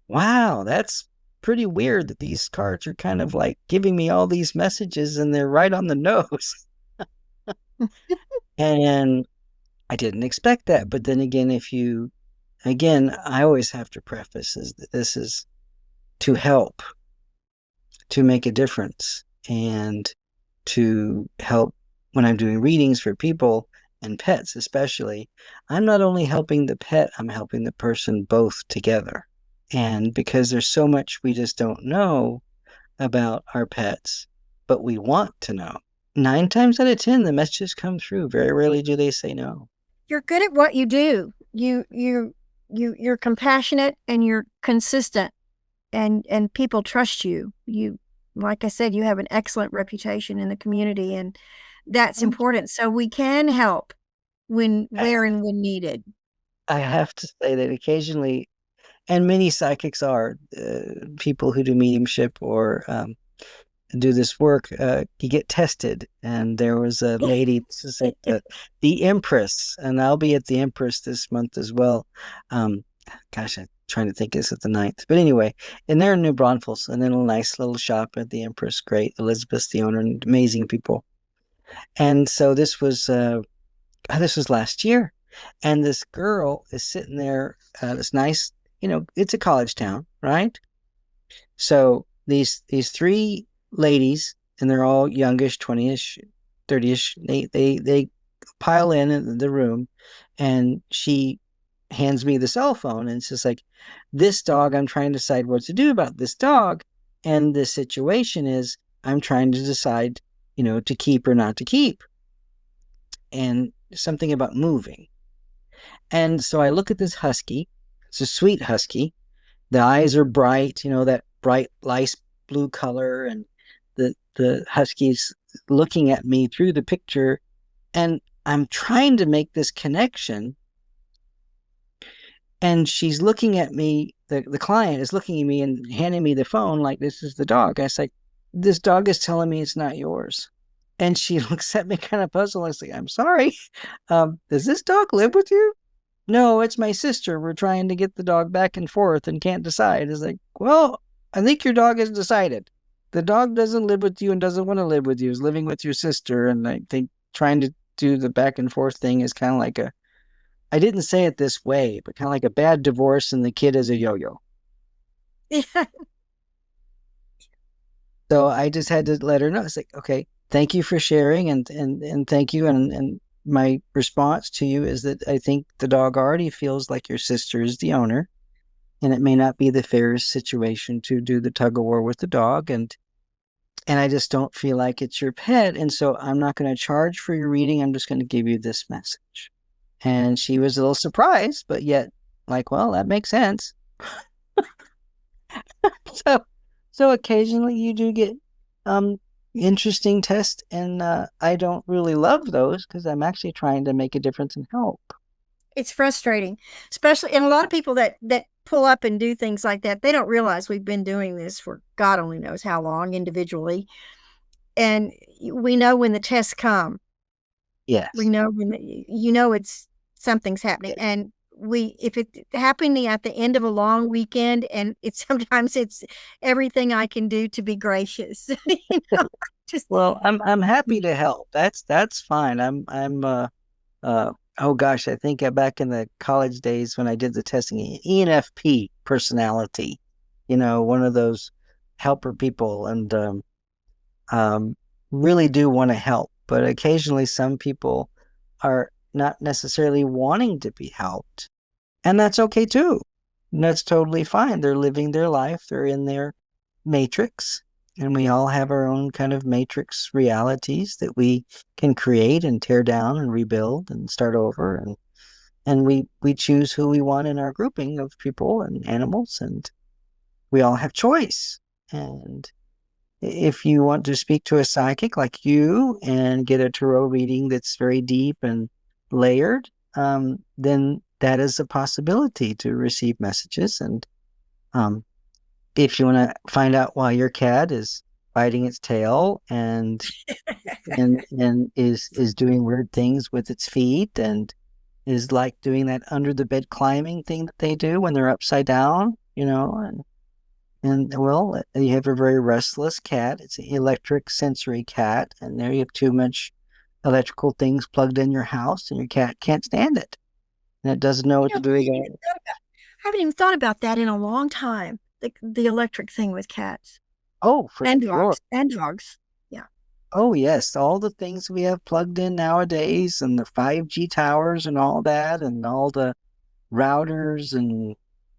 wow, that's pretty weird that these cards are kind of like giving me all these messages and they're right on the nose. And I didn't expect that. But then again, I always have to preface is that this is to help, to make a difference, and to help when I'm doing readings for people and pets, especially. I'm not only helping the pet, I'm helping the person both together. And because there's so much we just don't know about our pets, but we want to know. 9 times out of 10, the messages come through. Very rarely do they say no. You're good at what you do. You're compassionate and you're consistent, and people trust you. Like I said, you have an excellent reputation in the community, and that's important. So we can help where and when needed. I have to say that occasionally, and many psychics are people who do mediumship or do this work, you get tested. And there was a lady, this is like the Empress, and I'll be at the Empress this month as well. Gosh, I'm trying to think, is it the 9th? But anyway, and they're in New Braunfels, and then a nice little shop at the Empress. Great. Elizabeth's the owner, and amazing people. And so this was last year. And this girl is sitting there, this nice, it's a college town, right? So these three ladies, and they're all youngish, 20ish, 30ish, they pile in the room, and she hands me the cell phone, and it's just like, this dog, I'm trying to decide what to do about this dog. And the situation is I'm trying to decide, to keep or not to keep. And something about moving. And so I look at this husky. It's a sweet husky. The eyes are bright, that bright light blue color, and the husky's looking at me through the picture, and I'm trying to make this connection. And she's looking at me, the client is looking at me and handing me the phone like, this is the dog. I was like, this dog is telling me it's not yours. And she looks at me kind of puzzled. I was like, I'm sorry. Does this dog live with you? No, it's my sister. We're trying to get the dog back and forth and can't decide. It's like, well, I think your dog has decided. The dog doesn't live with you and doesn't want to live with you. Is living with your sister. And I think trying to do the back and forth thing is kind of like I didn't say it this way, but kind of like a bad divorce and the kid is a yo-yo. Yeah. So I just had to let her know. It's like, okay, thank you for sharing, and thank you. And my response to you is that I think the dog already feels like your sister is the owner, and it may not be the fairest situation to do the tug of war with the dog. And I just don't feel like it's your pet. And so I'm not going to charge for your reading. I'm just going to give you this message. And she was a little surprised, but yet like, well, that makes sense. So occasionally you do get interesting tests, and I don't really love those because I'm actually trying to make a difference and help. It's frustrating, especially, and a lot of people that pull up and do things like that, they don't realize we've been doing this for God only knows how long individually. And we know when the tests come, we Yes. know when it's something's happening. And if it's happening at the end of a long weekend, and it's sometimes it's everything I can do to be gracious, just Well, I'm happy to help. That's fine. I'm oh gosh, I think back in the college days when I did the testing, ENFP personality, one of those helper people, and um, really do want to help. But occasionally, some people are not necessarily wanting to be helped, and that's okay too. And that's totally fine. They're living their life. They're in their matrix, and we all have our own kind of matrix realities that we can create and tear down and rebuild and start over, and we choose who we want in our grouping of people and animals, and we all have choice. And if you want to speak to a psychic like you and get a tarot reading that's very deep and layered, then that is a possibility to receive messages. And um, if you want to find out why your cat is biting its tail and is doing weird things with its feet and is like doing that under the bed climbing thing that they do when they're upside down, and well, you have a very restless cat. It's an electric sensory cat, and there you have too much electrical things plugged in your house, and your cat can't stand it, and it doesn't know what to do again. I haven't even thought about that in a long time. The electric thing with cats Oh, for and sure. dogs. Yeah. Oh, yes, all the things we have plugged in nowadays, and the 5G towers and all that, and all the routers and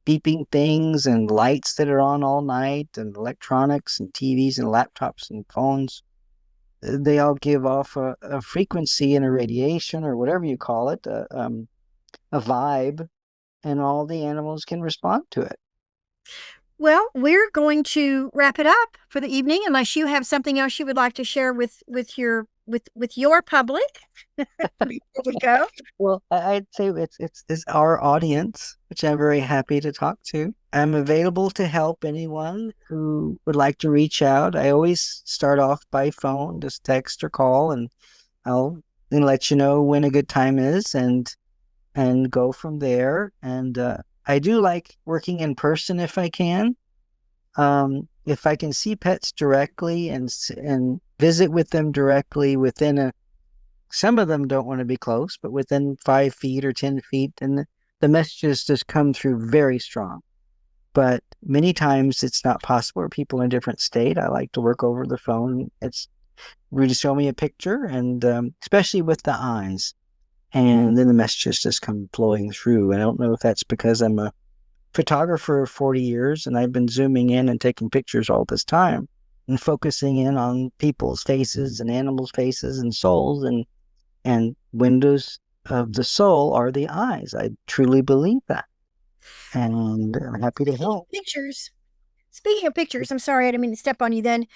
beeping things and lights that are on all night and electronics and TVs and laptops and phones. They all give off a frequency and a radiation or whatever you call it, a vibe, and all the animals can respond to it. Well, we're going to wrap it up for the evening, unless you have something else you would like to share with your public before we go. Well, I'd say it's our audience, which I'm very happy to talk to. I'm available to help anyone who would like to reach out. I always start off by phone, just text or call, and I'll then let you know when a good time is, and go from there. And I do like working in person if I can. If I can see pets directly and visit with them directly some of them don't want to be close, but within 5 feet or 10 feet, and the messages just come through very strong. But many times it's not possible, or people in a different state. I like to work over the phone. It's really show me a picture, and especially with the eyes. And then the messages just come flowing through. And I don't know if that's because I'm a photographer of 40 years and I've been zooming in and taking pictures all this time and focusing in on people's faces and animals' faces and souls, and windows of the soul are the eyes. I truly believe that. And I'm happy to help. Pictures. Speaking of pictures, I'm sorry, I didn't mean to step on you then.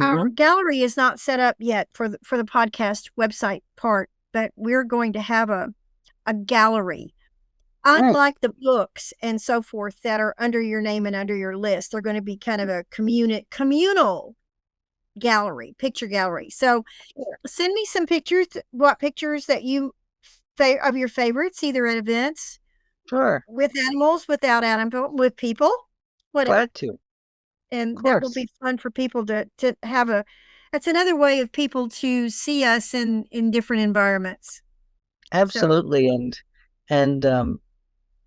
Our Mhm. gallery is not set up yet for the podcast website part, but we're going to have a gallery. Right. Unlike the books and so forth that are under your name and under your list, they're going to be kind of a communal gallery, picture gallery. So send me some pictures, what pictures that you of your favorites, either at events, Sure. with animals, without animals, with people, whatever. Glad to. Of And that will course. be fun for people to have that's another way of people to see us in different environments. So Absolutely. And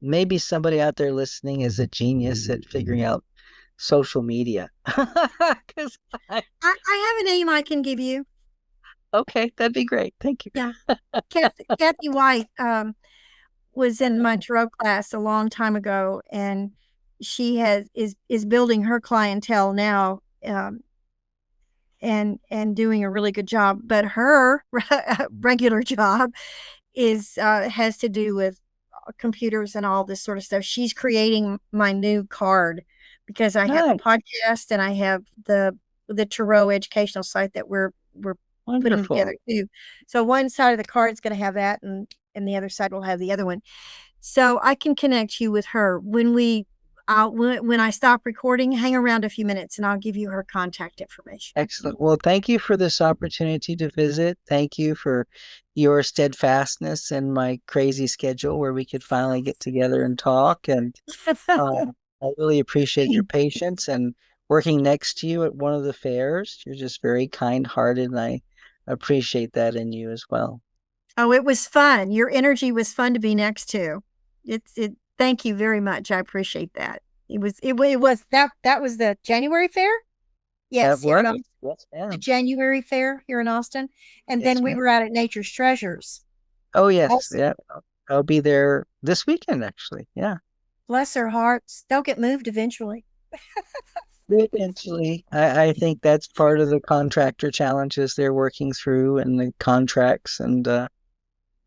maybe somebody out there listening is a genius at figuring out social media. 'Cause I have a name I can give you. okay, that'd be great. Thank you. Yeah. Kathy White was in my tarot class a long time ago, and she is building her clientele now, and doing a really good job. But her regular job is has to do with computers and all this sort of stuff. She's creating my new card because I have the Nice. podcast and I have the tarot educational site that we're putting Wonderful. together too. So one side of the card is going to have that, and and the other side will have the other one. So I can connect you with her when I stop recording. Hang around a few minutes and I'll give you her contact information. Excellent. Well, thank you for this opportunity to visit. Thank you for your steadfastness in my crazy schedule where we could finally get together and talk. And I really appreciate your patience and working next to you at one of the fairs. You're just very kind-hearted, and I appreciate that in you as well. Oh, it was fun. Your energy was fun to be next to. Thank you very much. I appreciate that. It was that was the January fair? Yes. Yes, ma'am. The January fair here in Austin. And Yes, then we ma'am. were out at Nature's Treasures. Oh, yes. Also, Yeah. I'll be there this weekend, actually. Yeah. bless their hearts. They'll get moved eventually. Eventually, I think that's part of the contractor challenges they're working through, and the contracts and the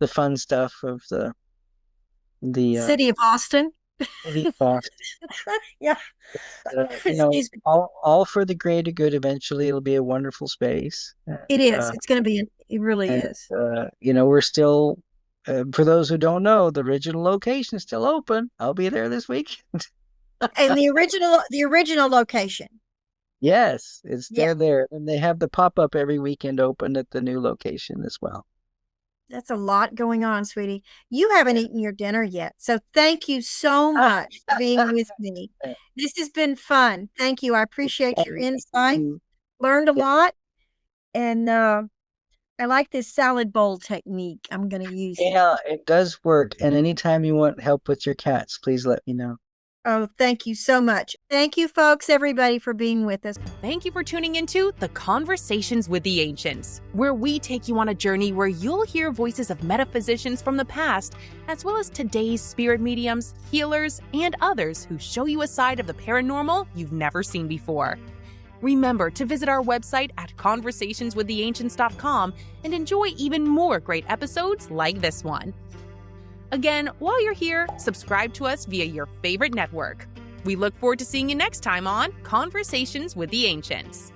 fun stuff of the City of Austin. city cost. Yeah. All for the greater good. Eventually, it'll be a wonderful space. It is. It's going to be. It really is. We're still. For those who don't know, the original location is still open. I'll be there this weekend. And the original location. Yes, it's still there. And they have the pop-up every weekend open at the new location as well. That's a lot going on, sweetie. You haven't eaten your dinner yet. So thank you so much for being with me. This has been fun. Thank you. I appreciate your insight. Learned a lot. And I like this salad bowl technique. I'm going to use it. Yeah, it does work. And anytime you want help with your cats, please let me know. Oh, thank you so much. Thank you, folks, everybody, for being with us. Thank you for tuning into the Conversations with the Ancients, where we take you on a journey where you'll hear voices of metaphysicians from the past, as well as today's spirit mediums, healers, and others who show you a side of the paranormal you've never seen before. Remember to visit our website at conversationswiththeancients.com and enjoy even more great episodes like this one. Again, while you're here, subscribe to us via your favorite network. We look forward to seeing you next time on Conversations with the Ancients.